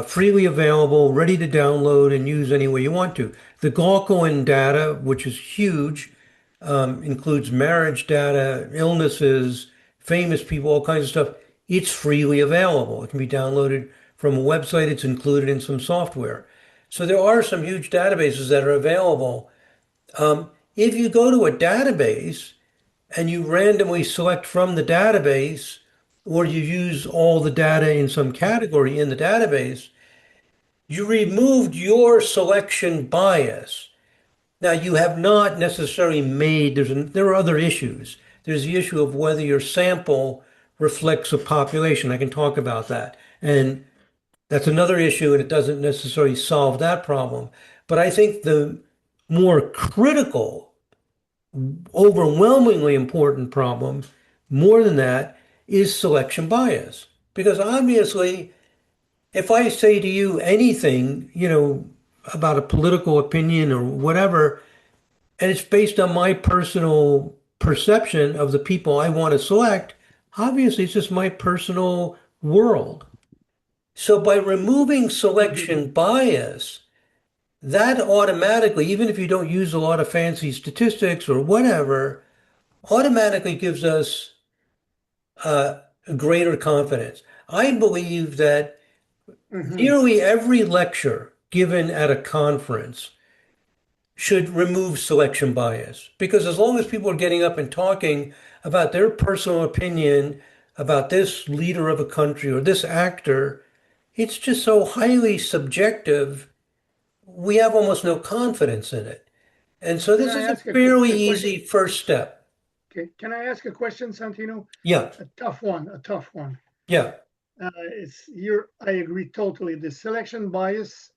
freely available, ready to download and use any way you want to. The Glaucoin data, which is huge, includes marriage data, illnesses, famous people, all kinds of stuff. It's freely available. It can be downloaded from a website. It's included in some software. So there are some huge databases that are available. If you go to a database and you randomly select from the database, or you use all the data in some category in the database, you removed your selection bias. Now, you have not necessarily there are other issues. There's the issue of whether your sample reflects a population. I can talk about that. And that's another issue, and it doesn't necessarily solve that problem. But I think the more critical, overwhelmingly important problem, more than that, is selection bias. Because obviously, if I say to you anything, about a political opinion or whatever, and it's based on my personal perception of the people I want to select, obviously it's just my personal world. So by removing selection bias, that automatically, even if you don't use a lot of fancy statistics or whatever, automatically gives us greater confidence. I believe that Mm-hmm. nearly every lecture given at a conference should remove selection bias because as long as people are getting up and talking about their personal opinion about this leader of a country or this actor, it's just so highly subjective, we have almost no confidence in it. And so Can this I is a ask fairly a question? easy first step. Okay. Can I ask a question, Santino? Yeah, A tough one. A tough one. yeah. I agree totally. The selection bias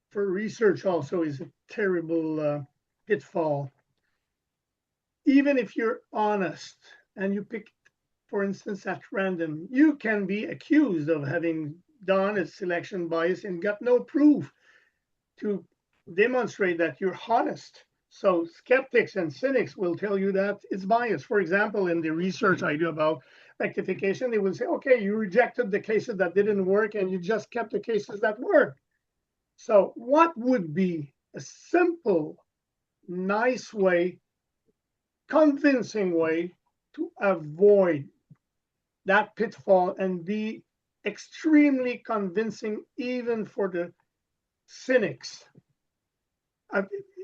for research also is a terrible pitfall. Even if you're honest and you pick, for instance, at random, you can be accused of having done a selection bias and got no proof to demonstrate that you're honest. So skeptics and cynics will tell you that it's biased. For example, in the research I do about rectification, they will say, okay, you rejected the cases that didn't work and you just kept the cases that worked. So what would be a simple, nice way, convincing way to avoid that pitfall and be extremely convincing even for the cynics?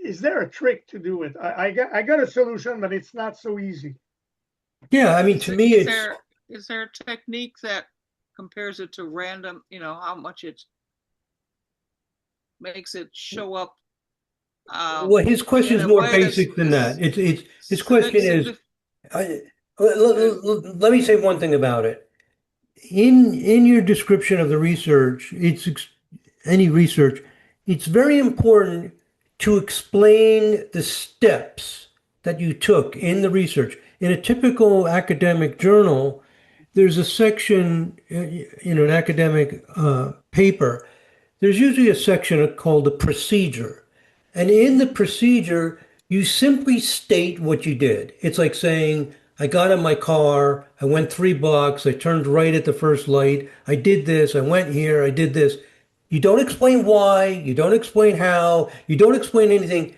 Is there a trick to do it? I got a solution, but it's not so easy. Yeah, I mean, to me, is there a technique that compares it to random, how much it makes it show up? Well, his question is more basic than that. His question is, let me say one thing about it. In your description of the research, any research, it's very important to explain the steps that you took in the research. In a typical academic journal, there's a section, an academic paper, there's usually a section called the procedure. And in the procedure, you simply state what you did. It's like saying, I got in my car, I went 3 blocks, I turned right at the first light, I did this, I went here, I did this. You don't explain why, you don't explain how, you don't explain anything.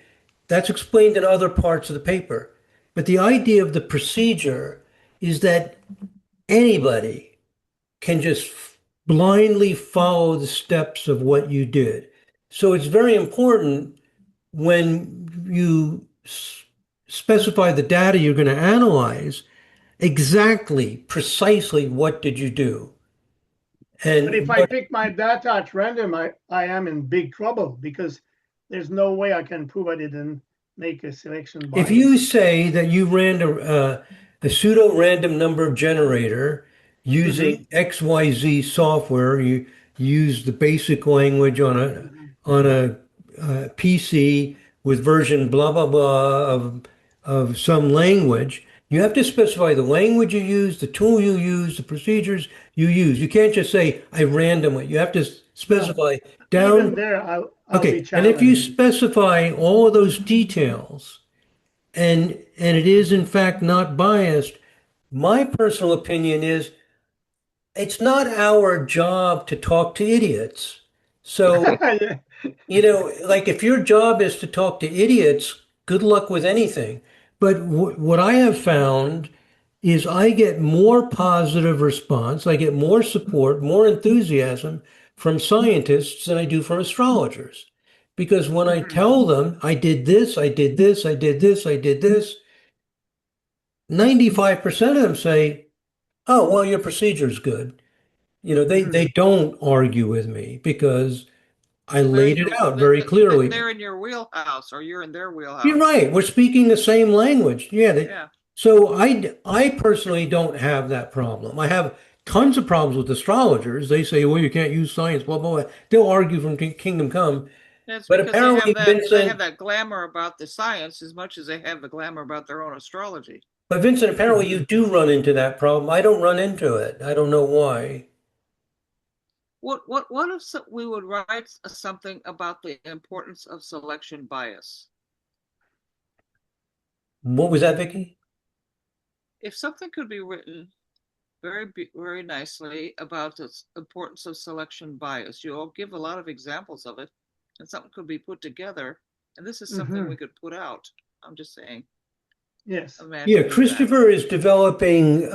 That's explained in other parts of the paper. But the idea of the procedure is that anybody can just blindly follow the steps of what you did. So it's very important when you specify the data you're going to analyze, exactly, precisely what did you do? But if I pick my data at random, I am in big trouble because there's no way I can prove I didn't make a selection bias. If you say that you ran a pseudo-random number generator using XYZ software, you use the basic language on a PC with version blah blah blah of some language, you have to specify the language you use, the tool you use, the procedures you use. You can't just say I randomly. You have to specify down. Even there, I'll Okay, be and if you challenged. specify all of those details, and it is in fact not biased, my personal opinion is it's not our job to talk to idiots. So, like if your job is to talk to idiots, good luck with anything. But what I have found is I get more positive response, I get more support, more enthusiasm from scientists than I do from astrologers. Because when I tell them I did this, I did this, I did this, I did this, 95% of them say, oh, well, your procedure's good. They don't argue with me because I laid it out very clearly. They're in your wheelhouse or you're in their wheelhouse. You're right. We're speaking the same language. Yeah. Yeah. So I personally don't have that problem. I have tons of problems with astrologers. They say, well, you can't use science, blah, blah, blah. They'll argue from kingdom come. That's But because apparently, they have that glamour about the science as much as they have the glamour about their own astrology. But Vincent, apparently you do run into that problem. I don't run into it. I don't know why. What if we would write something about the importance of selection bias? What was that, Vicky? If something could be written very nicely about the importance of selection bias, you all give a lot of examples of it, and something could be put together, and this is something we could put out. I'm just saying. Yes. Yeah, Christopher is developing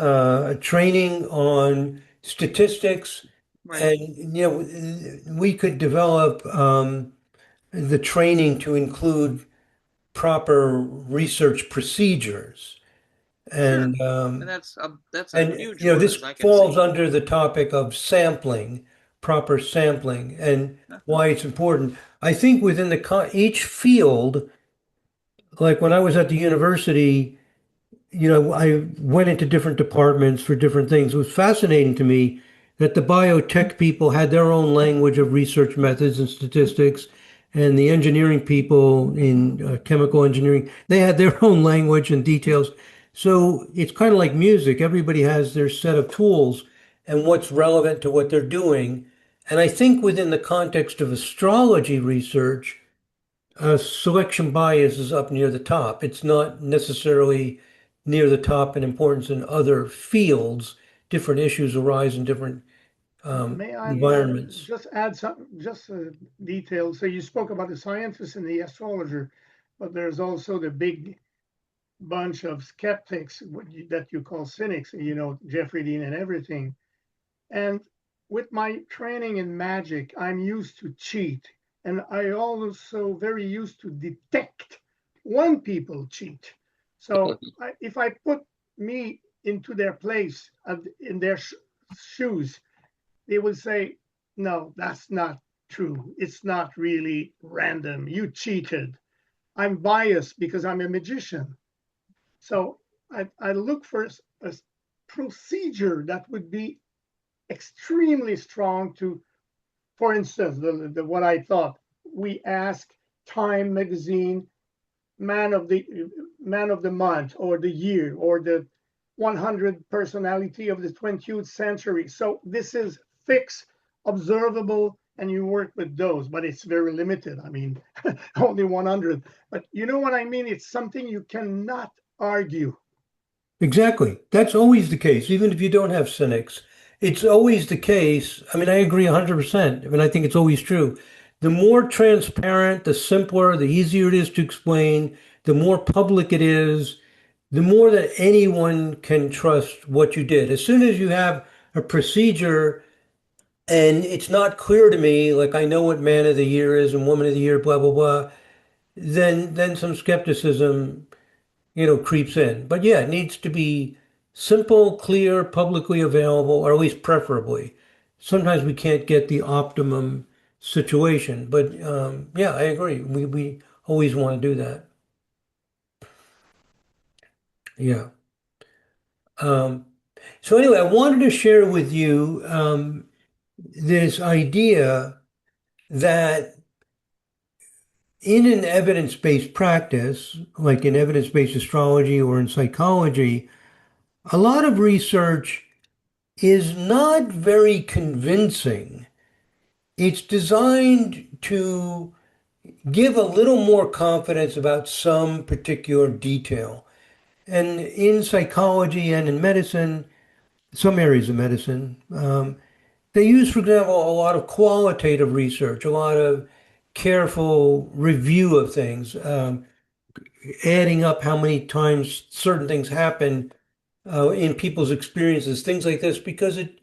training on statistics, Right. and we could develop the training to include proper research procedures. And And that's a huge one, this as I can falls see. under the topic of sampling, proper sampling, and why it's important. I think within each field, like when I was at the university, I went into different departments for different things. It was fascinating to me that the biotech people had their own language of research methods and statistics, and the engineering people in chemical engineering, they had their own language and details. So it's kind of like music. Everybody has their set of tools and what's relevant to what they're doing. And I think within the context of astrology research, selection bias is up near the top. It's not necessarily near the top in importance in other fields. Different issues arise in different May I environments. just add some just detail? So you spoke about the scientist and the astrologer, but there's also the big bunch of skeptics that you call cynics, Jeffrey Dean and everything. And with my training in magic, I'm used to cheat. And I also very used to detect when people cheat. So if I put me into their place, in their shoes, they would say, no, that's not true. It's not really random. You cheated. I'm biased because I'm a magician. So I look for a procedure that would be extremely strong to, for instance, what I thought, we ask Time magazine man of the month or the year or the 100 personality of the 20th century. So this is fixed, observable, and you work with those, but it's very limited. I mean, only 100. But you know what I mean? It's something you cannot argue. Exactly. That's always the case, even if you don't have cynics. It's always the case. I mean, I agree 100%. I mean, I think it's always true. The more transparent, the simpler, the easier it is to explain, the more public it is, the more that anyone can trust what you did. As soon as you have a procedure and it's not clear to me, like I know what man of the year is and woman of the year, blah, blah, blah, then some skepticism creeps in. But yeah, it needs to be simple, clear, publicly available, or at least preferably. Sometimes we can't get the optimum situation, but yeah, I agree. We always want to do that. Yeah. Um, so anyway, I wanted to share with you this idea that in an evidence-based practice, like in evidence-based astrology or in psychology, a lot of research is not very convincing. It's designed to give a little more confidence about some particular detail. And in psychology and in medicine, some areas of medicine, they use, for example, a lot of qualitative research, a lot of careful review of things, adding up how many times certain things happen in people's experiences, things like this, because it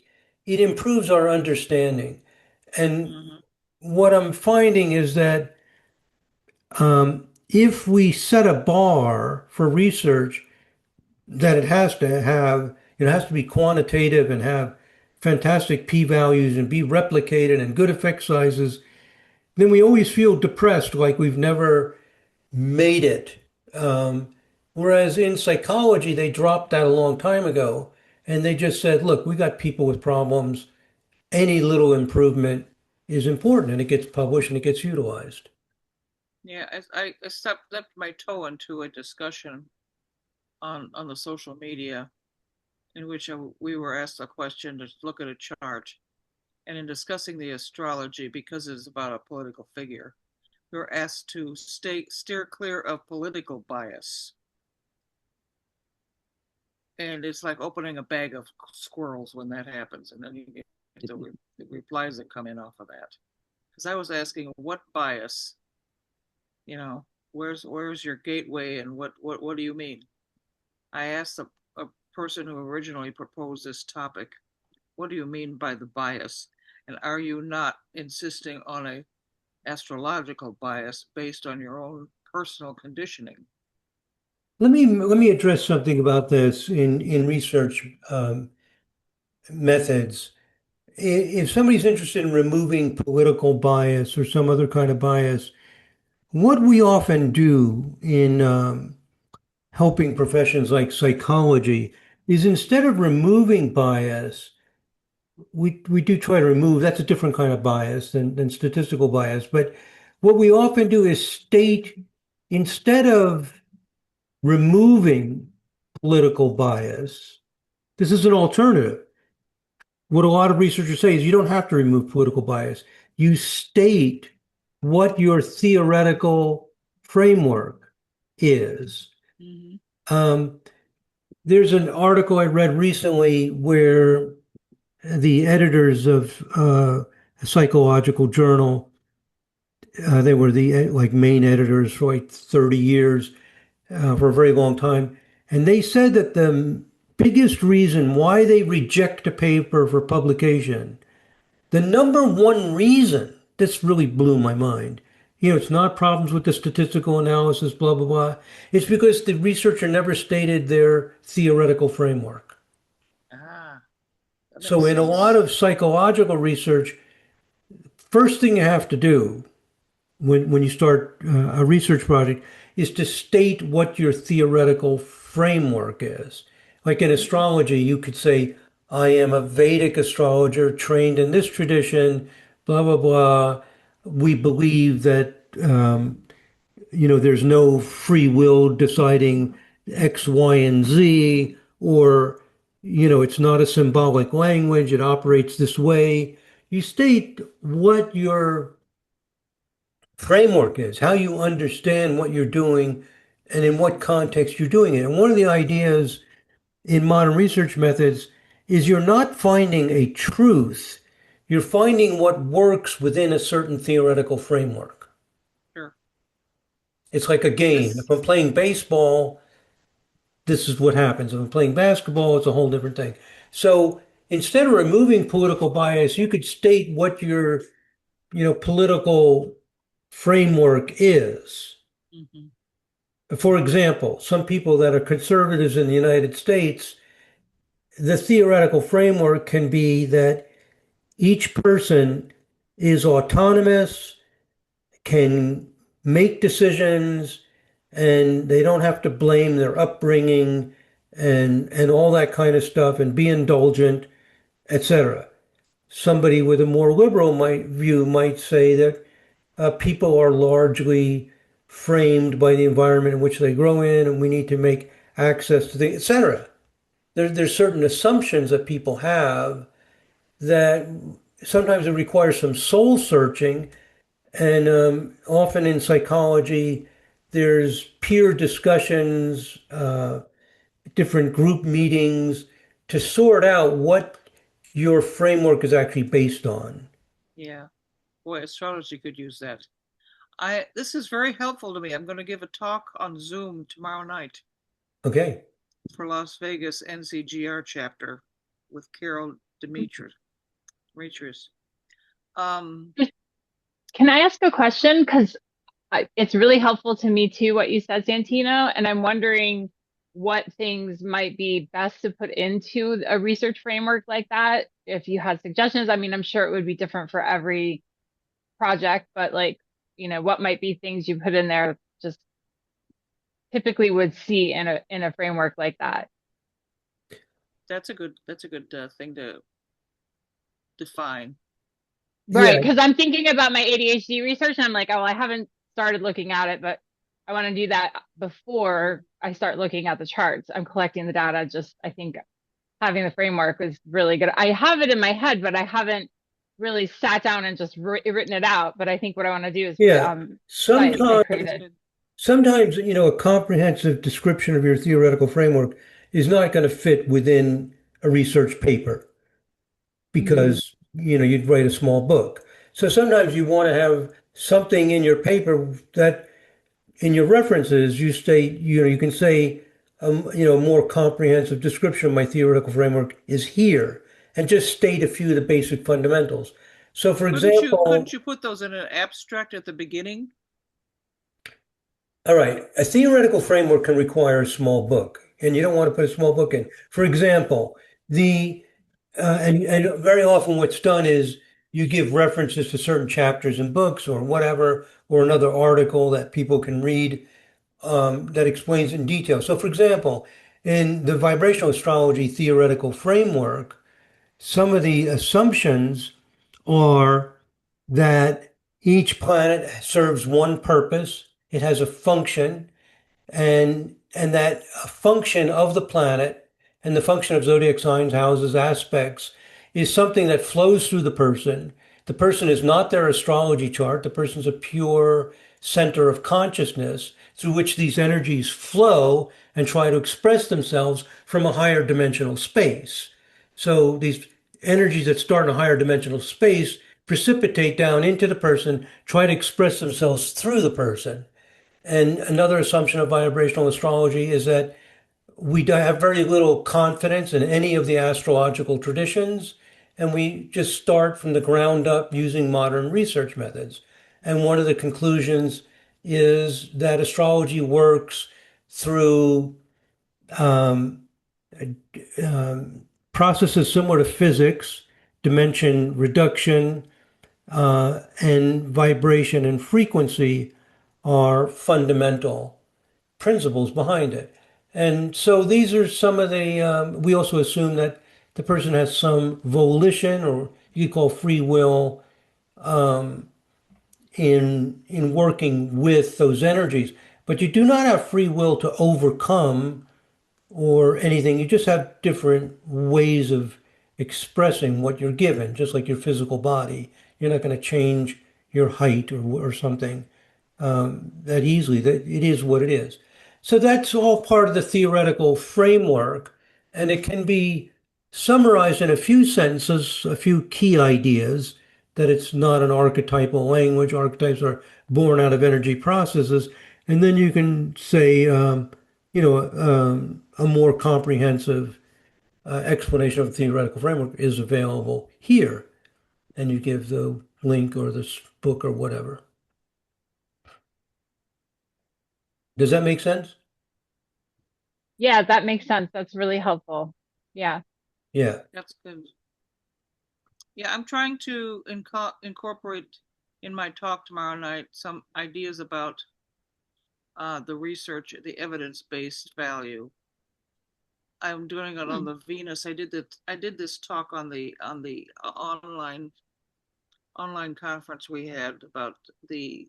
improves our understanding. And Mhm. what I'm finding is that if we set a bar for research that it has to have, it has to be quantitative and have fantastic p-values and be replicated and good effect sizes, then we always feel depressed, like we've never made it. Um, Whereas in psychology, they dropped that a long time ago and they just said, look, we got people with problems. Any little improvement is important and it gets published and it gets utilized. Yeah, I stepped my toe into a discussion on the social media in which we were asked a question to look at a chart. And in discussing the astrology, because it's about a political figure, we were asked to steer clear of political bias. And it's like opening a bag of squirrels when that happens. And then you get the replies that come in off of that. Because I was asking, what bias, you know, where's your gateway and what do you mean? I asked a person who originally proposed this topic, what do you mean by the bias? And are you not insisting on a astrological bias based on your own personal conditioning? Let me address something about this in research methods. If somebody's interested in removing political bias or some other kind of bias, what we often do in helping professions like psychology is instead of removing bias, we do try to remove, that's a different kind of bias than statistical bias. But what we often do is state, instead of removing political bias, this is an alternative. What a lot of researchers say is you don't have to remove political bias. You state what your theoretical framework is. Mhm. Um, there's an article I read recently where the editors of a psychological journal, they were the like main editors for like 30 years, for a very long time. And they said that the biggest reason why they reject a paper for publication, the number one reason, this really blew my mind. It's not problems with the statistical analysis, blah, blah, blah. It's because the researcher never stated their theoretical framework. Ah, that So makes in a lot sense. of psychological research, first thing you have to do when you start a research project is to state what your theoretical framework is. Like in astrology, you could say, I am a Vedic astrologer trained in this tradition, blah, blah, blah. We believe that, there's no free will deciding X, Y, and Z, or, it's not a symbolic language, it operates this way. You state what your framework is, how you understand what you're doing and in what context you're doing it. And one of the ideas in modern research methods is you're not finding a truth, you're finding what works within a certain theoretical framework. Sure. It's like a game. This If I'm playing baseball, this is what happens. If I'm playing basketball, it's a whole different thing. So instead of removing political bias, you could state what your, political framework is. Mhm. For example, some people that are conservatives in the United States, the theoretical framework can be that each person is autonomous, can make decisions, and they don't have to blame their upbringing and all that kind of stuff and be indulgent, etc. Somebody with a more liberal view might say that people are largely framed by the environment in which they grow in, and we need to make access to the, etc. There's certain assumptions that people have that sometimes it requires some soul searching, and often in psychology, there's peer discussions, different group meetings to sort out what your framework is actually based on. Yeah. Boy, astrology could use that. I This is very helpful to me. I'm going to give a talk on Zoom tomorrow night Okay. for Las Vegas NCGR chapter with Carol Demetrius. Um, Can I ask a question? Because it's really helpful to me too, what you said, Santino. And I'm wondering what things might be best to put into a research framework like that. If you had suggestions, I mean, I'm sure it would be different for every project, but like, what might be things you put in there just typically would see in a framework like that. that's a good thing to define. Yeah, Right, because I'm thinking about my ADHD research and I'm like, oh, I haven't started looking at it, but I want to do that before I start looking at the charts. I'm collecting the data. Just, I think having the framework was really good. I have it in my head, but I haven't really sat down and just written it out. But I think what I want to do is put it yeah. on the site I Sometimes, That's created. good. sometimes, a comprehensive description of your theoretical framework is not going to fit within a research paper Mhm. because, you'd write a small book. So sometimes you want to have something in your paper that in your references, you state, you can say, a more comprehensive description of my theoretical framework is here, and just state a few of the basic fundamentals. So, for Couldn't you example, couldn't you put those in an abstract at the beginning? all right, a theoretical framework can require a small book, and you don't want to put a small book in. For example, and very often what's done is you give references to certain chapters in books or whatever, or another article that people can read, that explains in detail. So, for example, in the vibrational astrology theoretical framework, some of the assumptions are that each planet serves one purpose, it has a function, and that a function of the planet and the function of zodiac signs, houses, aspects is something that flows through the person. The person is not their astrology chart. The person's a pure center of consciousness through which these energies flow and try to express themselves from a higher dimensional space. So these energies that start in a higher dimensional space precipitate down into the person, try to express themselves through the person. And another assumption of vibrational astrology is that we have very little confidence in any of the astrological traditions, and we just start from the ground up using modern research methods. And one of the conclusions is that astrology works through um, processes similar to physics, dimension reduction, and vibration and frequency are fundamental principles behind it. And so these are some of the, we also assume that the person has some volition, or you could call free will, in working with those energies. But you do not have free will to overcome or anything. You just have different ways of expressing what you're given, just like your physical body. You're not going to change your height or something that easily. That it is what it is. So that's all part of the theoretical framework, and it can be summarized in a few sentences, a few key ideas, that it's not an archetypal language. Archetypes are born out of energy processes, and then you can say, a more comprehensive explanation of the theoretical framework is available here, and you give the link or this book or whatever. Does that make sense? Yeah, that makes sense. That's really helpful. Yeah. Yeah. That's good. Yeah, I'm trying to incorporate in my talk tomorrow night some ideas about the research, the evidence-based value. I'm doing it on the Venus. I did this talk on the online conference we had about the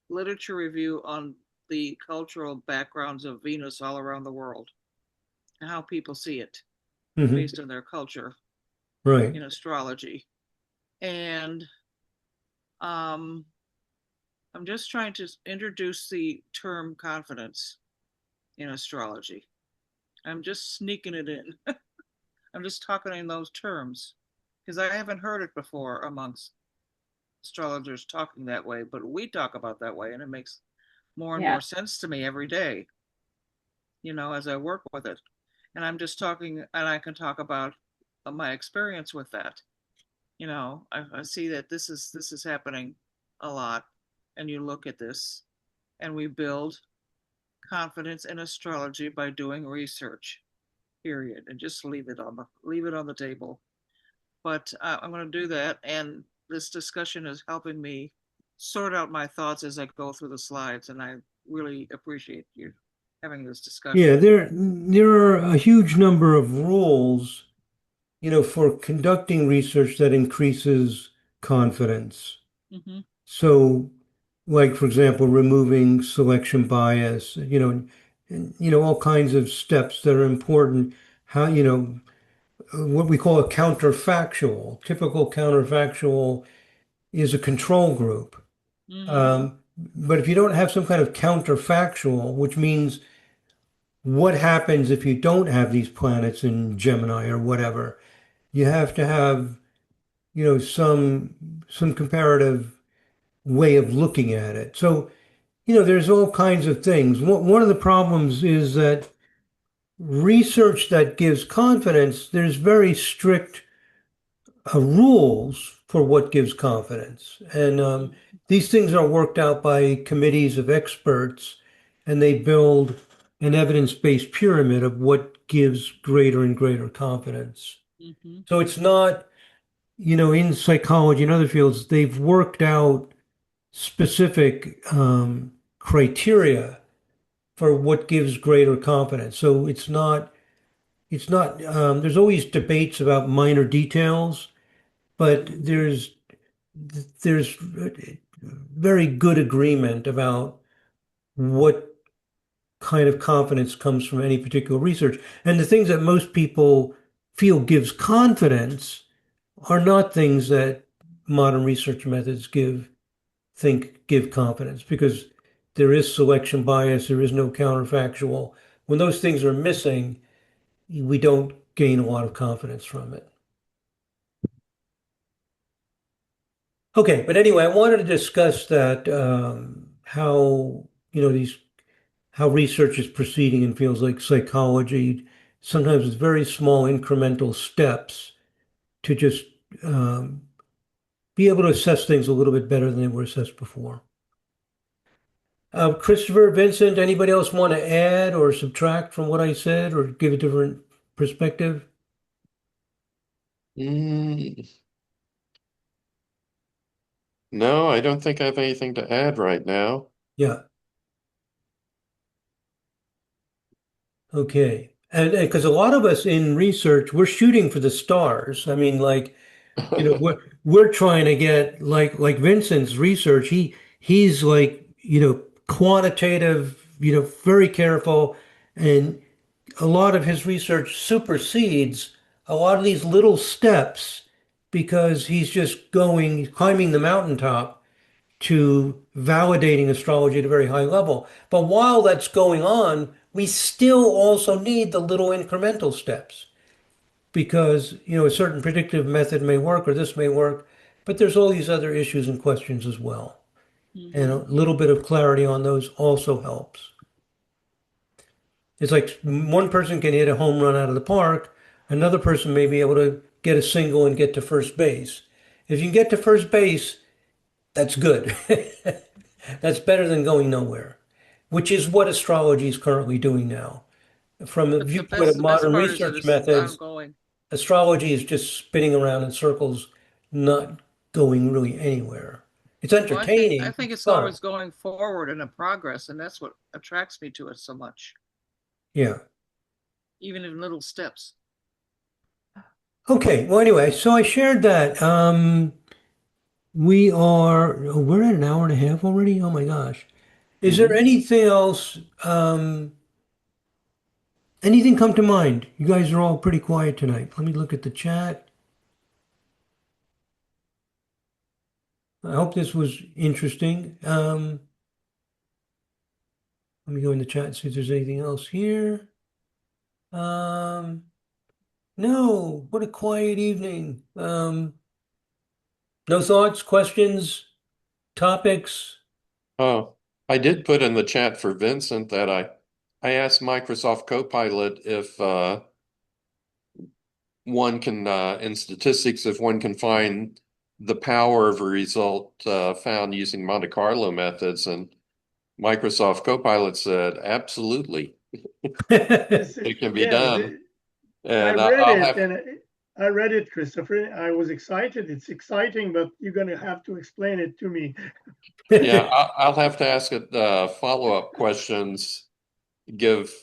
literature review on the cultural backgrounds of Venus all around the world and how people see it Hmm. based on their culture Right. in astrology. And I'm just trying to introduce the term confidence in astrology. I'm just sneaking it in. I'm just talking in those terms because I haven't heard it before amongst astrologers talking that way, but we talk about that way, and it makes more and Yeah. more sense to me every day, as I work with it. And I'm just talking, and I can talk about my experience with that. I see that this is happening a lot, and you look at this, and we build confidence in astrology by doing research, period, and just leave it on the table. But I'm going to do that, and this discussion is helping me sort out my thoughts as I go through the slides, and I really appreciate you having this discussion. Yeah, there are a huge number of rules, for conducting research that increases confidence. Mm-hmm. So, like for example, removing selection bias, all kinds of steps that are important. How, what we call a counterfactual. Typical counterfactual is a control group. Mm-hmm. But if you don't have some kind of counterfactual, which means what happens if you don't have these planets in Gemini or whatever, you have to have, some comparative way of looking at it. So, there's all kinds of things. One of the problems is that research that gives confidence, there's very strict rules for what gives confidence. And these things are worked out by committees of experts, and they build an evidence-based pyramid of what gives greater and greater confidence. Mm-hmm. So it's not, in psychology and other fields, they've worked out specific criteria for what gives greater confidence. So it's not it's not, there's always debates about minor details, but there's very good agreement about what kind of confidence comes from any particular research. And the things that most people feel gives confidence are not things that modern research methods give confidence because there is selection bias, there is no counterfactual. When those things are missing, we don't gain a lot of confidence from it. Okay, but anyway, I wanted to discuss that how these how research is proceeding in fields like psychology. Sometimes it's very small incremental steps to just um, be able to assess things a little bit better than they were assessed before. Christopher, Vincent, anybody else want to add or subtract from what I said or give a different perspective? Mm, no, I don't think I have anything to add right now. Yeah. Okay. And because a lot of us in research, we're shooting for the stars. I mean, like, we're trying to get like Vincent's research, he's like, quantitative, very careful, and a lot of his research supersedes a lot of these little steps because he's just climbing the mountaintop to validating astrology at a very high level. But while that's going on, we still also need the little incremental steps because, a certain predictive method may work or this may work, but there's all these other issues and questions as well. And a little bit of clarity on those also helps. It's like one person can hit a home run out of the park, another person may be able to get a single and get to first base. If you can get to first base, that's good. That's better than going nowhere, which is what astrology is currently doing now. From the But viewpoint of the best modern part is that research it's methods, ongoing. astrology is just spinning around in circles, not going really anywhere. It's Well, I entertaining, think it's it's fun. always going forward in a progress, and that's what attracts me to it so much, Yeah. even in little steps. Okay. Well, anyway, so I shared that. We're at an hour and a half already. Oh my gosh. Is there Mhm. anything else? Anything come to mind? You guys are all pretty quiet tonight. Let me look at the chat. I hope this was interesting. Let me go in the chat and see if there's anything else here. Um, no, what a quiet evening. No thoughts, questions, topics? Oh, I did put in the chat for Vincent that I asked Microsoft Copilot if one can in statistics if one can find the power of a result found using Monte Carlo methods, and Microsoft Copilot said absolutely This is, it can be yeah, done. I And read I'll it have and I read it, Christopher. I was excited. It's exciting, but you're going to have to explain it to me. yeah I'll have to ask it follow-up questions, give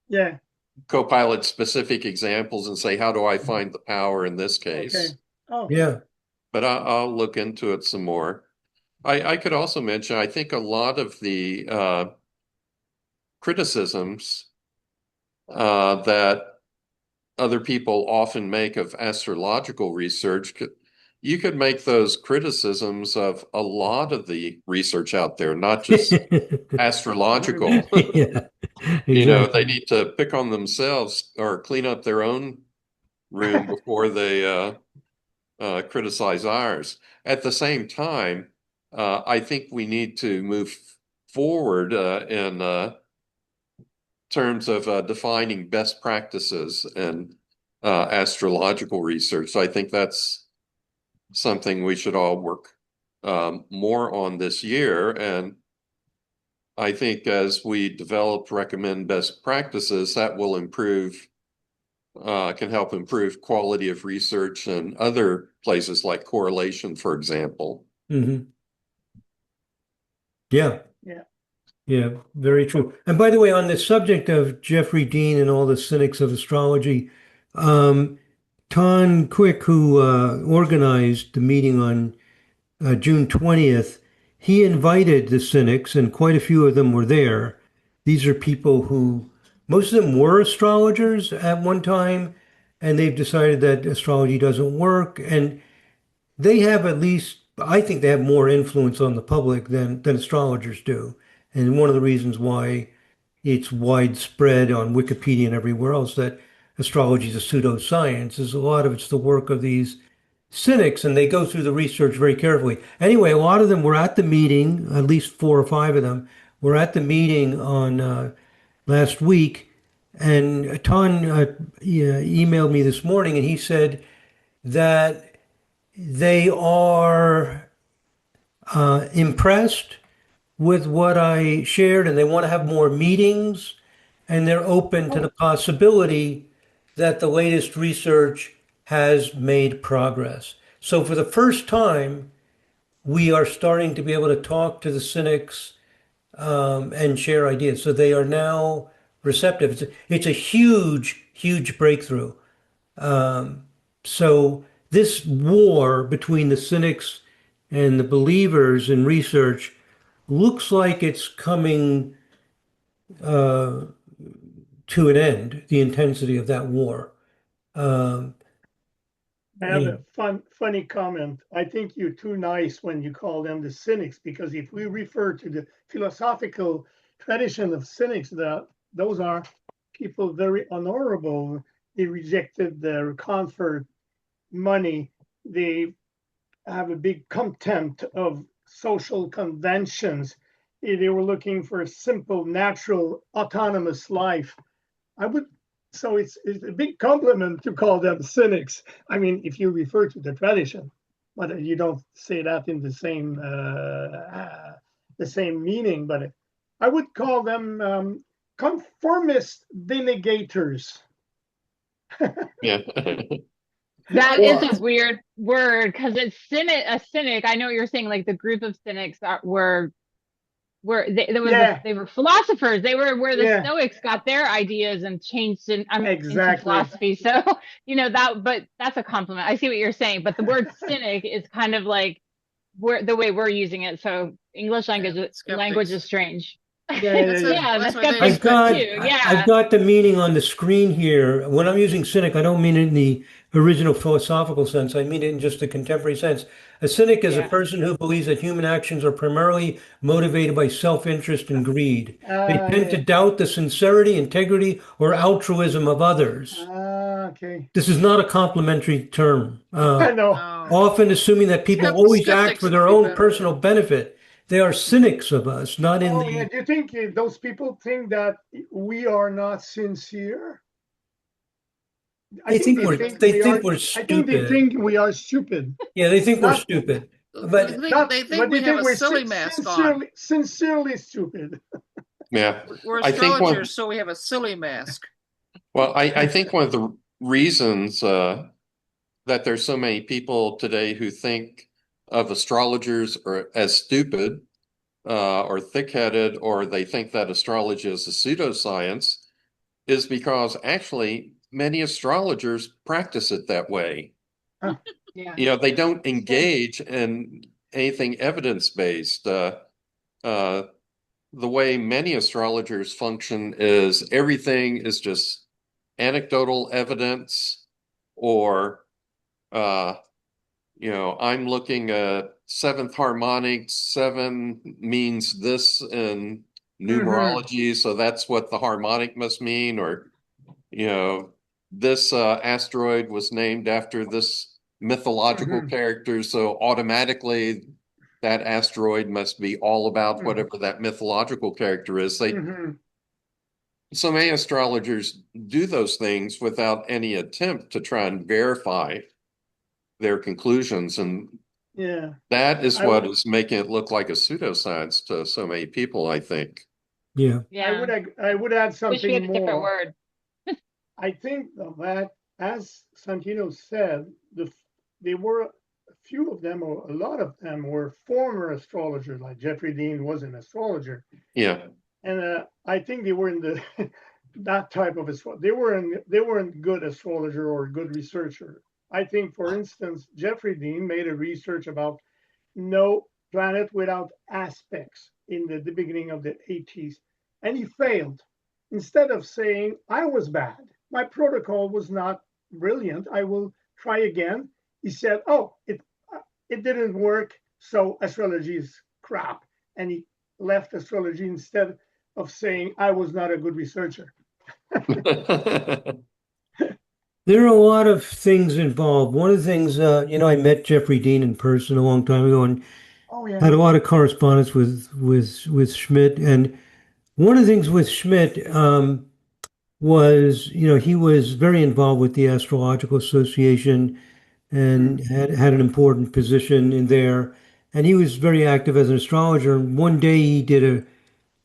Yeah. Copilot specific examples and say, how do I find the power in this Okay. case? Oh, Yeah. But I'll look into it some more. I could also mention, I think a lot of the criticisms that other people often make of astrological research, you could make those criticisms of a lot of the research out there, not just astrological. Yeah, They exactly. need to pick on themselves or clean up their own room before they criticize ours. At the same time, I think we need to move forward in terms of defining best practices and astrological research. So I think that's something we should all work more on this year. And I think as we develop, recommend best practices, that will can help improve quality of research and other places like correlation, for example. Hmm. Yeah. yeah. Yeah, very true. And by the way, on the subject of Jeffrey Dean and all the cynics of astrology, um, Ton Quick, who organized the meeting on June 20th, he invited the cynics, and quite a few of them were there. These are people who, most of them were astrologers at one time, and they've decided that astrology doesn't work. And they have at least, I think they have more influence on the public than astrologers do. And one of the reasons why it's widespread on Wikipedia and everywhere else that astrology is a pseudoscience is a lot of it's the work of these cynics, and they go through the research very carefully. Anyway, a lot of them were at the meeting, at least four or five of them were at the meeting on last week. And Ton emailed me this morning, and he said that they are impressed with what I shared, and they want to have more meetings, and they're open to the possibility that the latest research has made progress. So for the first time, we are starting to be able to talk to the cynics and share ideas. So they are now receptive. It's a huge, huge breakthrough. So this war between the cynics and the believers in research looks like it's coming to an end, the intensity of that war. Um, I have yeah, a funny comment. I think you're too nice when you call them the cynics, because if we refer to the philosophical tradition of cynics, those are people very honorable. They rejected their comfort, money. They have a big contempt of social conventions. They were looking for a simple, natural, autonomous life. I would, so it's a big compliment to call them cynics. I mean, if you refer to the tradition, but you don't say that in the same meaning. But I would call them conformist denegators. Yeah. That is Or a weird word because it's cynic, a cynic. I know what you're saying, like the group of cynics were there was yeah, they were philosophers. They were where the yeah, Stoics got their ideas and changed into exactly. philosophy. So, that, but that's a compliment. I see what you're saying, but the word cynic is kind of like the way we're using it. So English Yeah, language skeptics. is strange. Yeah, yeah, That's yeah. Yeah, the that's what they skeptics I've expect. too. got I've Yeah. got the meaning on the screen here. When I'm using cynic, I don't mean it in the original philosophical sense. I mean it in just the contemporary sense. A cynic is a Yeah. person who believes that human actions are primarily motivated by self-interest and greed. They tend to Yeah. doubt the sincerity, integrity, or altruism of others. Okay. This is not a complimentary term. I know. No, Often assuming that people always act for skeptics would their be own better. personal benefit. They are cynics of us, not in Oh yeah. the. Do you think those people think that we are not sincere? I They think think they we're think they we think are. we're I think they stupid. think we are stupid. Yeah, they think we're Not stupid. They But think not. they think But they we have think a we're silly mask on. sincerely stupid. Yeah. We're I think astrologers, so we have a silly mask. I think one of the reasons that there's so many people today who think of astrologers or as stupid or thick-headed, or they think that astrology is a pseudoscience, is because actually many astrologers practice it that way. Huh. Yeah. They don't Same. engage in anything evidence-based. Uh, the way many astrologers function is everything is just anecdotal evidence, or uh, I'm looking at seventh harmonic. Seven means this in Mm-hmm. numerology, so that's what the harmonic must mean. Or, this asteroid was named after this mythological Mm-hmm. character, so automatically that asteroid must be all about whatever that mythological character is. Mm-hmm. So many astrologers do those things without any attempt to try and verify their conclusions. And Yeah. that is I what would. is making it look like a pseudoscience to so many people, I think. yeah, Yeah. I would add Wish we something had a different more. word. I think that, as Santino said, they were few of them, or a lot of them, were former astrologers. Like Jeffrey Dean was an astrologer, Yeah. and I think they were in the that type of they weren't good astrologer or good researcher. I think, for instance, Jeffrey Dean made a research about no planet without aspects in the beginning of the 80s, and he failed. Instead of saying, I was bad, my protocol was not brilliant, I will try again, he said, oh, it didn't work, so astrology is crap. And he left astrology instead of saying, I was not a good researcher. There are a lot of things involved. One of the things, I met Jeffrey Dean in person a long time ago and Oh, had yeah. a lot of correspondence with Schmidt. And one of the things with Schmidt was, he was very involved with the Astrological Association and had an important position in there. And he was very active as an astrologer. And one day he did a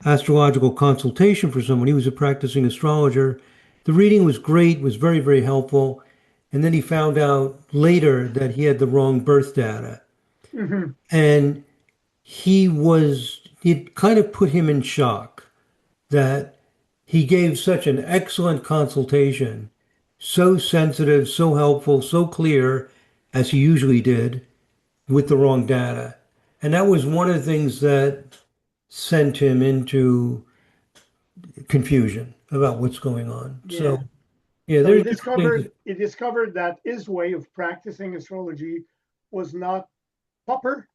astrological consultation for someone. He was a practicing astrologer. The reading was great, was very, very helpful. And then he found out later that he had the wrong birth data. Mm-hmm. And it kind of put him in shock that he gave such an excellent consultation, so sensitive, so helpful, so clear, as he usually did, with the wrong data. And that was one of the things that sent him into confusion about what's going on. Yeah. So, yeah, So he there's different things. discovered that his way of practicing astrology was not proper,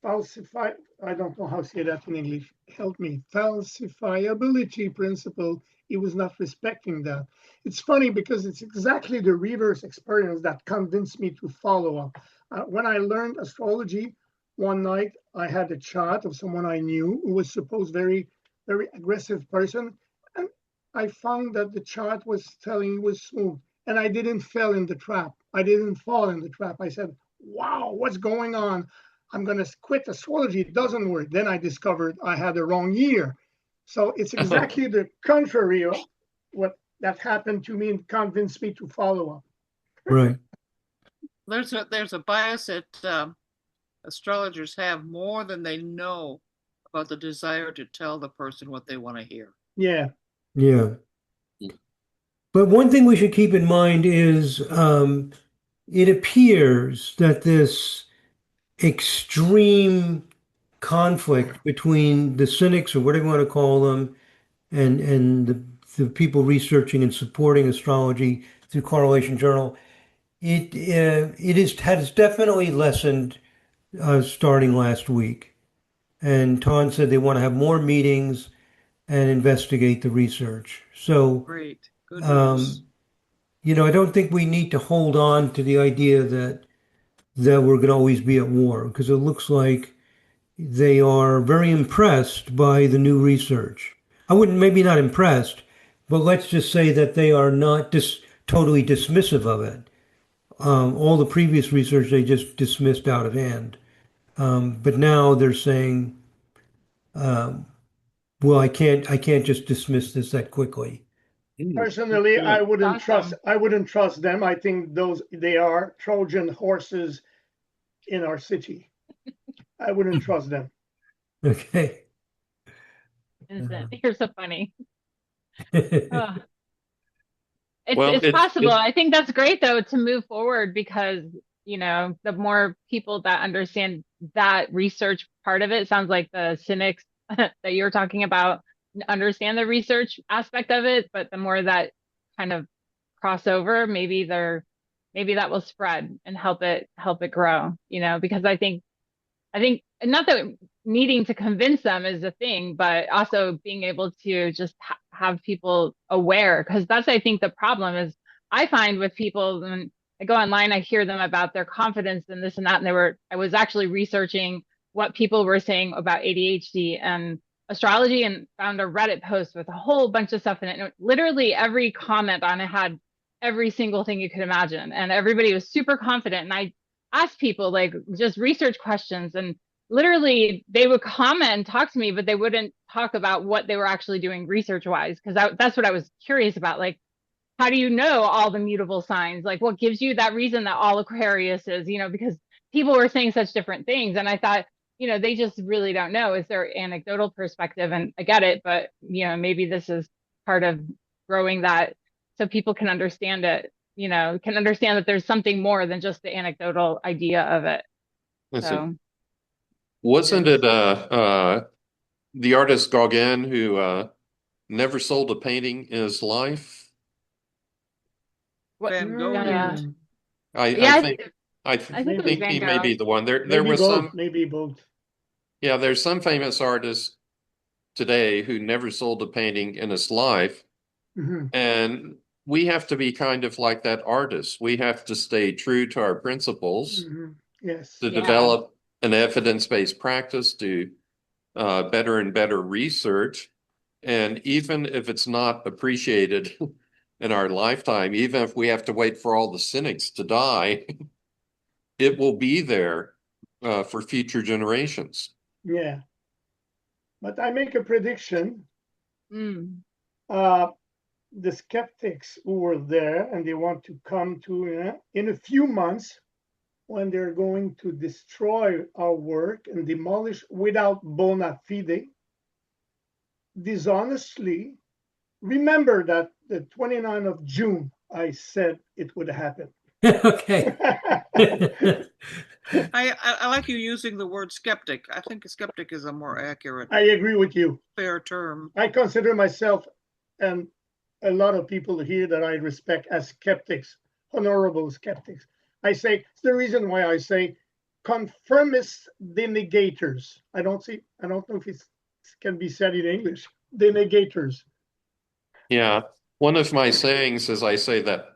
falsified. I don't know how to say that in English. Help me. Falsifiability principle. He was not respecting that. It's funny because it's exactly the reverse experience that convinced me to follow up. When I learned astrology, one night I had a chart of someone I knew who was supposed very, very aggressive person, and I found that the chart was telling he was smooth, and I didn't fall in the trap. I didn't fall in the trap. I said, "Wow, what's going on? I'm going to quit astrology. It doesn't work." Then I discovered I had the wrong year. So it's exactly the contrary of what that happened to me and convinced me to follow up. Right. There's a bias that astrologers have more than they know about the desire to tell the person what they want to hear. Yeah. Yeah. But one thing we should keep in mind is it appears that this extreme conflict between the cynics, or whatever you want to call them, and the people researching and supporting astrology through Correlation Journal, has definitely lessened starting last week. And Ton said they want to have more meetings and investigate the research. So, Great. Good news. I don't think we need to hold on to the idea that we're going to always be at war, because it looks like they are very impressed by the new research. I wouldn't, maybe not impressed, but let's just say that they are not totally dismissive of it. All the previous research they just dismissed out of hand. But now they're saying, well, I can't just dismiss this that quickly. Personally, Yeah. I wouldn't trust them. I think they are Trojan horses in our city. I wouldn't trust them. Okay. You're so funny. Oh, Well, it's possible. I think that's great though to move forward because, the more people that understand that research part of it, sounds like the cynics that you're talking about understand the research aspect of it, but the more that kind of crossover, maybe that will spread and help it grow, because I think not that needing to convince them is a thing, but also being able to just have people aware, because that's, I think, the problem is I find with people when I go online, I hear them about their confidence and this and that. And I was actually researching what people were saying about ADHD and astrology and found a Reddit post with a whole bunch of stuff in it. And literally every comment on it had every single thing you could imagine. And everybody was super confident. And I asked people like just research questions, and literally they would comment and talk to me, but they wouldn't talk about what they were actually doing research wise. Cause that's what I was curious about. Like, how do you know all the mutable signs? Like what gives you that reason that all Aquarius is, because people were saying such different things. And I thought, they just really don't know. Is their anecdotal perspective? And I get it, but maybe this is part of growing that so people can understand it, can understand that there's something more than just the anecdotal idea of it. So Wasn't it the artist Gauguin who never sold a painting in his life? what? Van Gogh Yeah, didn't. I yeah, think I I think it was think Van he may Gogh. be the one. There Maybe was both. some, Maybe both. yeah, there's some famous artist today who never sold a painting in his life. Hmm. And we have to be kind of like that artist. We have to stay true to our principles, Hmm. Yes. to Yeah. develop an evidence-based practice, to better and better research. And even if it's not appreciated in our lifetime, even if we have to wait for all the cynics to die, it will be there for future generations. Yeah. But I make a prediction. Mm. The skeptics who were there and they want to come to in a few months when they're going to destroy our work and demolish without bona fide, dishonestly, remember that the 29th of June, I said it would happen. Okay. I like you using the word skeptic. I think skeptic is a more accurate, I agree with you. fair term. I consider myself and a lot of people here that I respect as skeptics, honorable skeptics. I say it's the reason why I say conformist denegators. I don't know if it can be said in English. Denegators. Yeah. One of my sayings is I say that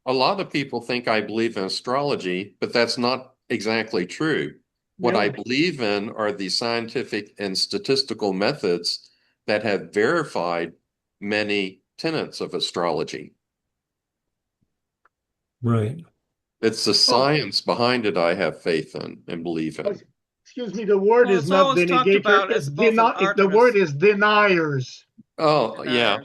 a lot of people think I believe in astrology, but that's not exactly true. What I No. believe in are the scientific and statistical methods that have verified many tenets of astrology. Right. It's the Oh, science behind it I have faith in and believe oh, in. excuse me. The word Well, is it's not always talked denegator. about It's as both an art the and a word is deniers. Oh, yeah.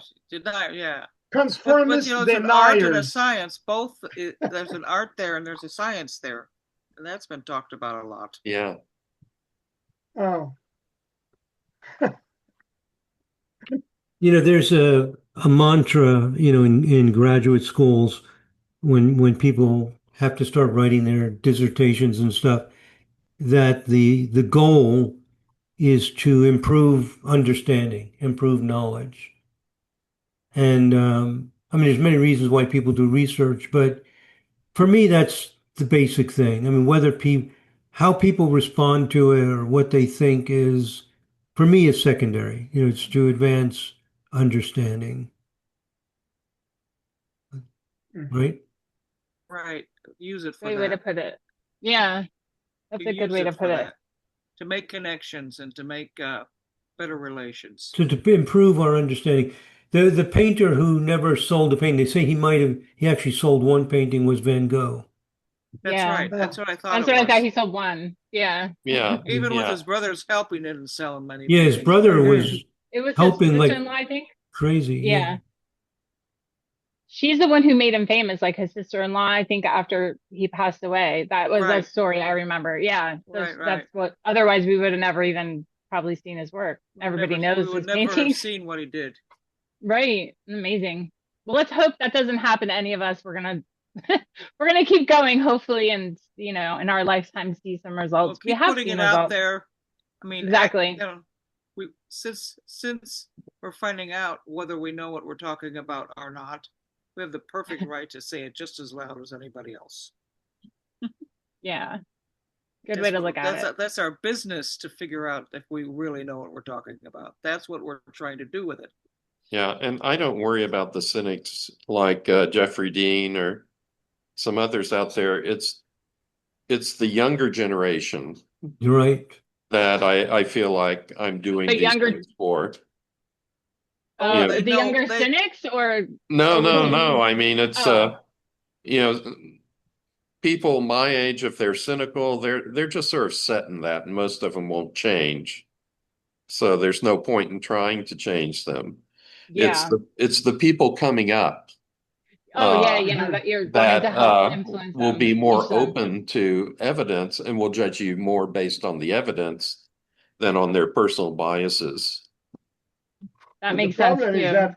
yeah. But Conformist it's an art and a deniers. science. Both there's an art there and there's a science there, and that's been talked about a lot. Yeah. Oh, There's a mantra, in graduate schools when people have to start writing their dissertations and stuff, that the goal is to improve understanding, improve knowledge. And I mean, there's many reasons why people do research, but for me, that's the basic thing. I mean, how people respond to it or what they think is, for me, is secondary. It's to advance understanding, mhm. right? Right. Use it for Great way to that. put it. Yeah, that's You a good use way to it put for it. that to make connections and to make better relations. To improve our understanding. The painter who never sold a painting, they say he actually sold one painting, was Van Gogh. That's Yeah. right. Oh, That's what I thought That's it what I thought. was. He sold one. Yeah. Yeah. Even with Yeah. his brothers helping, he didn't sell many Yeah, his paintings. brother mhm. was It was his helping like sister-in-law, I think. crazy. Yeah. Yeah. She's the one who made him famous, like his sister-in-law, I think after he passed away. That was a Right. story I remember. Yeah. Right. That's Right. what, otherwise we would have never even probably seen his work. Everybody We knows would his never have paintings. seen what he did. Right. Amazing. Well, let's hope that doesn't happen to any of us. We're gonna we're gonna keep going, hopefully, and in our lifetime see some Well, results. We keep have putting seen it out results. there. I mean, Exactly. we since we're finding out whether we know what we're talking about or not, we have the perfect right to say it just as loud as anybody else. Yeah. Good way to look at it. That's our business to figure out if we really know what we're talking about. That's what we're trying to do with it. Yeah. And I don't worry about the cynics like Jeffrey Dean or some others out there. It's the younger generation You're right. that I feel like I'm doing The these younger things for. Oh, You know, they the know younger they cynics or no, older no, people? no. I mean, it's Oh, you know, people my age, if they're cynical, they're just sort of set in that, and most of them won't change. So there's no point in trying to change them. yeah. It's the people coming up Oh yeah, Mhm. that you're wanting that to help influence will them, be teach more them. open to evidence and will judge you more based on the evidence than on their personal biases. That But the makes sense problem is too. that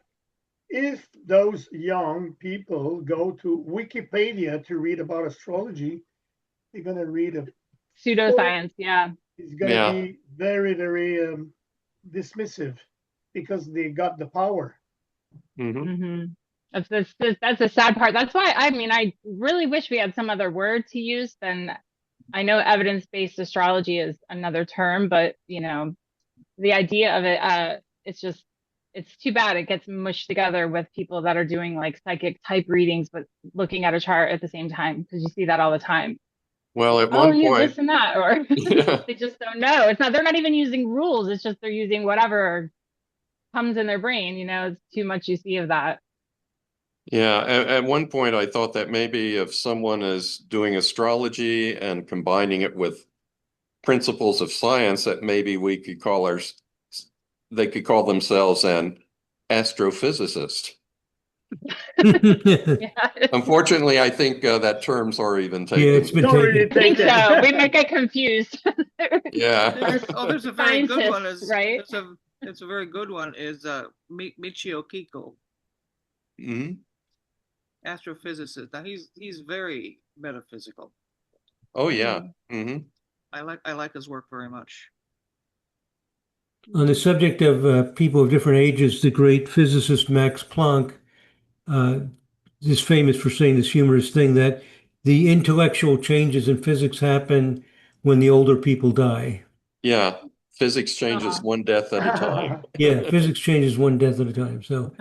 if those young people go to Wikipedia to read about astrology, they're going to read a full, Pseudoscience, yeah. it's going to Yeah. be very, very dismissive because they got the power. Hmm. hmm that's the sad part. That's why I mean I really wish we had some other word to use than I know evidence-based astrology is another term, but the idea of it, it's just it's too bad it gets mushed together with people that are doing like psychic type readings, but looking at a chart at the same time because you see that all the time. Well, at Oh, one use point, this and that, or yeah, they just don't know. It's not, they're not even using rules. It's just they're using whatever comes in their brain. It's too much you see of that. yeah. At one point, I thought that maybe if someone is doing astrology and combining it with principles of science, that maybe they could call themselves an astrophysicist. Yeah, Yeah, Unfortunately, I think that term's already been it's taken. been It's already taken. I think taken. so. We might get confused. Yeah. There's a very good one. Scientists, Is right? It's a very good one. Is Michio Kiko, Mhm. astrophysicist. Now he's very metaphysical. Oh, yeah. Mm. I like his work very much. On the subject of people of different ages, the great physicist Max Planck uh, is famous for saying this humorous thing that the intellectual changes in physics happen when the older people die. Yeah. Physics changes Uh, one death at a time. Yeah, physics changes one death at a time. So,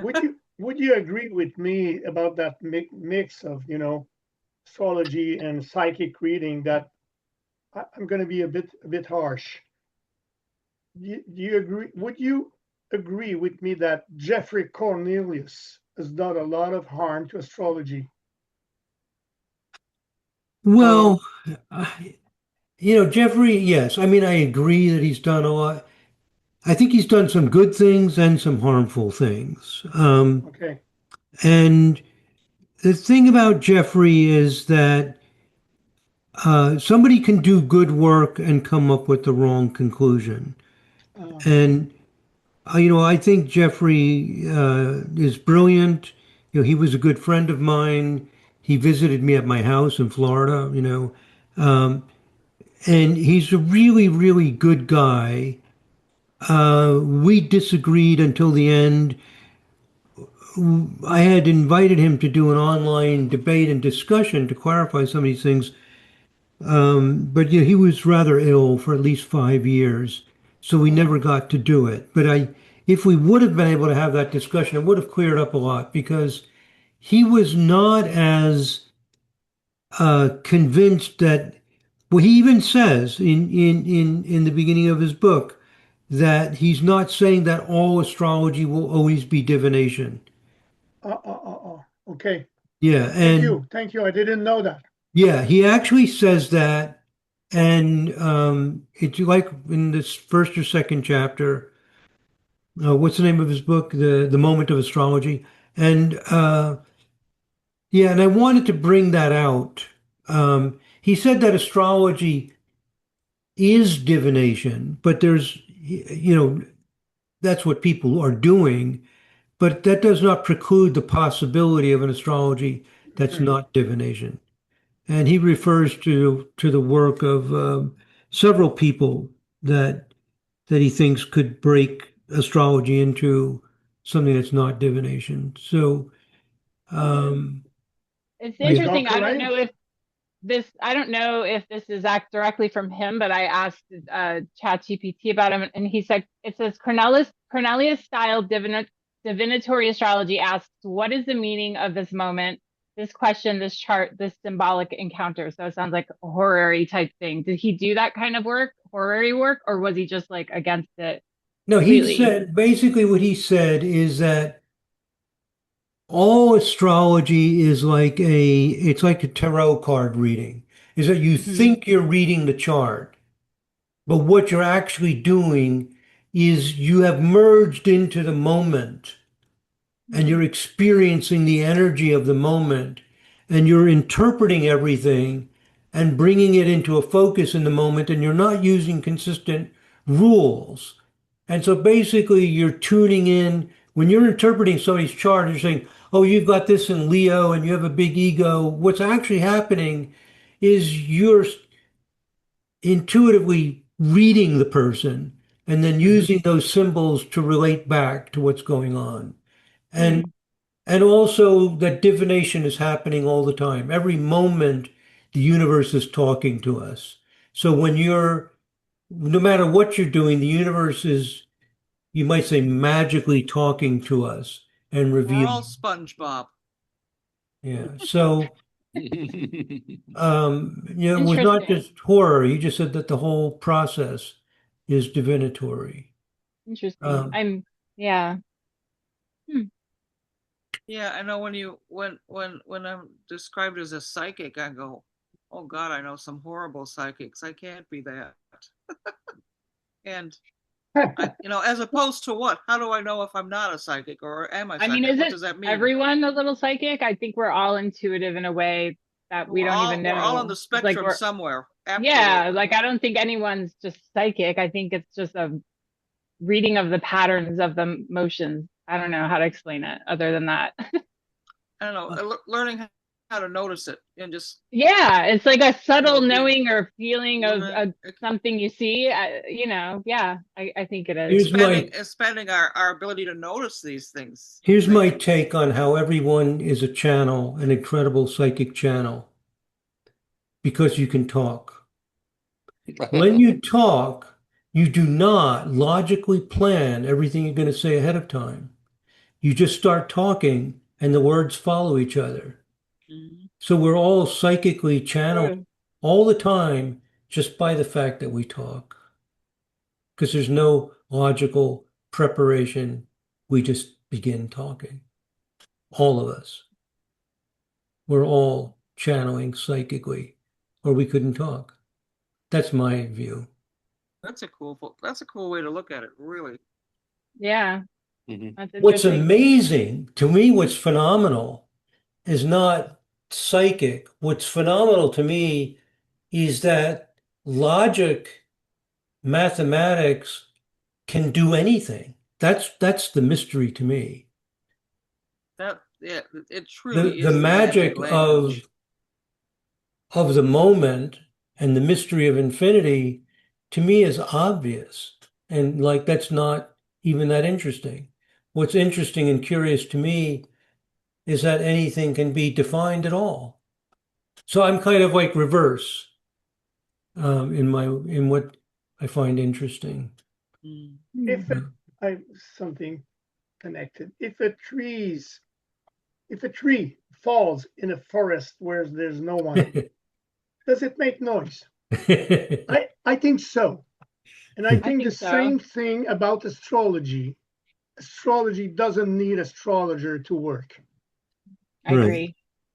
would you agree with me about that mix of astrology and psychic reading that I'm going to be a bit harsh? Do you agree? Would you agree with me that Jeffrey Cornelius has done a lot of harm to astrology? well, Jeffrey, yes. I mean, I agree that he's done a lot. I think he's done some good things and some harmful things. Okay. And the thing about Jeffrey is that somebody can do good work and come up with the wrong conclusion. Uh, And I think Jeffrey is brilliant. He was a good friend of mine. He visited me at my house in Florida, and he's a really, really good guy. We disagreed until the end. I had invited him to do an online debate and discussion to clarify some of these things. But he was rather ill for at least 5 years, so we never got to do it. But if we would have been able to have that discussion, it would have cleared up a lot because he was not as convinced that. Well, he even says in the beginning of his book that he's not saying that all astrology will always be divination. okay. Yeah, Thank and you. Thank you. I didn't know that. yeah, he actually says that, and it's like in this first or second chapter. What's the name of his book? The Moment of Astrology, and yeah, and I wanted to bring that out. He said that astrology is divination, but that's what people are doing, but that does not preclude the possibility of an astrology that's Mhm. not divination. And he refers to the work of several people that he thinks could break astrology into something that's not divination. So, um, it's yeah, Dr. interesting. Ryan? I don't know if this is act directly from him, but I asked ChatGPT about him, and he said it says Cornelius style divinatory astrology asks, "What is the meaning of this moment? This question, this chart, this symbolic encounter." So it sounds like a horary type thing. Did he do that kind of work, horary work, or was he just like against it no, he completely? said basically what he said is that all astrology is it's like a tarot card reading, is that you Hmm think you're reading the chart, but what you're actually doing is you have merged into the moment and you're experiencing the energy of the moment and you're interpreting everything and bringing it into a focus in the moment and you're not using consistent rules. And so basically you're tuning in when you're interpreting somebody's chart, you're saying, oh, you've got this in Leo and you have a big ego. What's actually happening is you're intuitively reading the person and then using those symbols to relate back to what's going on. And and also that divination is happening all the time. Every moment the universe is talking to us. So when you're no matter what you're doing, the universe is, you might say, magically talking to us and We're all revealing. SpongeBob. Yeah. So it was not Interesting. just horror. You just said that the whole process is divinatory. Interesting. Yeah. Hmm. Yeah, I know when I'm described as a psychic, I go, oh God, I know some horrible psychics. I can't be that. And as opposed to what? How do I know if I'm not a psychic or am I I mean, psychic? What isn't does that mean? everyone a little psychic? I think we're all intuitive in a way that we don't even know. We're all on the It's like spectrum somewhere. yeah, Absolutely. like I don't think anyone's just psychic. I think it's just a reading of the patterns of the motions. I don't know how to explain it other than that. I don't know. Learning how to notice it and just Yeah, it's like a subtle being knowing or feeling of learning, something you see. Yeah, I think it is. expanding our ability to notice these things. Here's my take on how everyone is a channel, an incredible psychic channel, because you can talk. When you talk, you do not logically plan everything you're going to say ahead of time. You just start talking and the words follow each other. Mhm. So we're all psychically channeled True. all the time just by the fact that we talk. Because there's no logical preparation. We just begin talking. All of us. We're all channeling psychically, or we couldn't talk. That's my view. That's a cool way to look at it, really. Yeah, Mhm. that's What's interesting. amazing, to me, what's phenomenal is not psychic. What's phenomenal to me is that logic, mathematics can do anything. That's the mystery to me. It The truly the is the magic magic language. of the moment and the mystery of infinity to me is obvious. And like that's not even that interesting. What's interesting and curious to me is that anything can be defined at all. So I'm kind of like reverse in what I find interesting. Mm. If Yeah. I something connected, if a tree falls in a forest where there's no one, does it make noise? I think so. And I I think the think so. same thing about astrology. Astrology doesn't need astrologer to work. I Right. agree.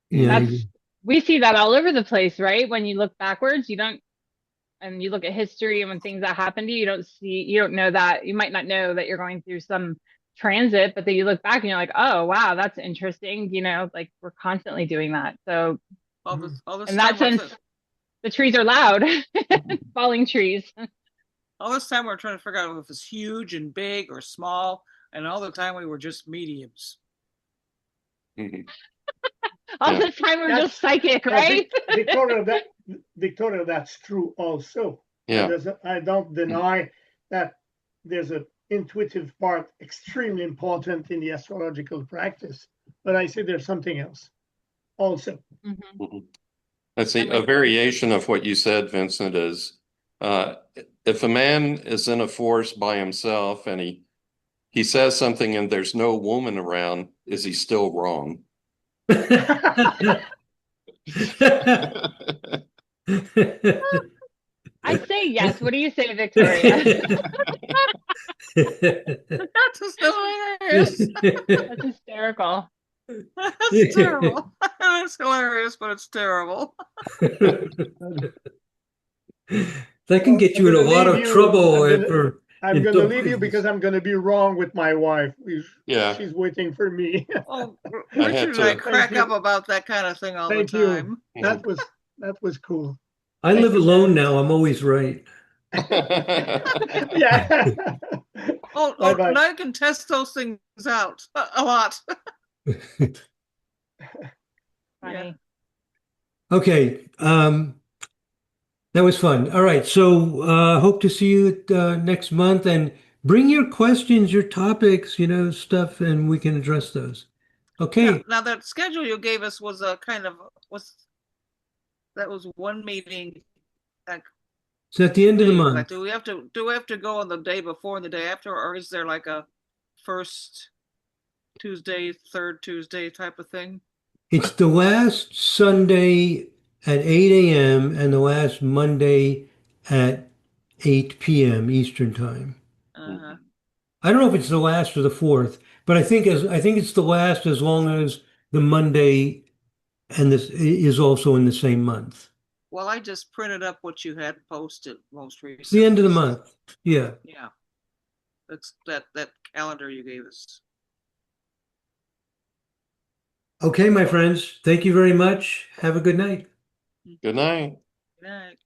Yeah. We see that all over the place, right? When you look backwards, and you look at history and when things that happen to you, you don't know that, you might not know that you're going through some transit, but then you look back and you're like, oh, wow, that's interesting. Like we're constantly doing that. So All this in that time, sense, the trees are loud, falling trees. we're trying to figure out if it's huge and big or small, and all the time we were just mediums. Mhm. All Yeah. this time we're just psychic, right? Victoria, that's true also. Yeah. I don't deny that there's an intuitive part extremely important in the astrological practice, but I say there's something else also. Mhm. Mhm. I see I'm a with you. variation of what you said, Vincent, is uh, if a man is in a forest by himself and he says something and there's no woman around, is he still wrong? I say yes. What do you say, Victoria? That's just hilarious. That's hysterical. That's terrible. It's hilarious, but it's terrible. That can get you in a lot of trouble I'm for I'm And gonna so leave you because I'm gonna be wrong with my wife. Yeah, She's waiting for me. Oh, I Richard had and I to. crack you. up about that kind of thing all the Thank you. time. That was cool. I Thank live you. alone now. I'm always right. Yeah. Oh, Bye-bye. and I can test those things out a lot. Funny. Okay. That was fun. All right. So hope to see you next month, and bring your questions, your topics, stuff, and we can address those. Okay. Now that schedule you gave us was a kind of that was one meeting. Like, So at the end of the month, like, do we have to go on the day before and the day after, or is there like a first Tuesday, third Tuesday type of thing? it's the last Sunday at 8 a.m. and the last Monday at 8 p.m. Eastern time. Uh-huh. I don't know if it's the last or the fourth, but I think it's the last as long as the Monday and this is also in the same month. Well, I just printed up what you had posted most It's the end of the recently. month. Yeah. Yeah, that's that calendar you gave us. Okay, my friends. Thank you very much. Have a good night. Good night. Good night.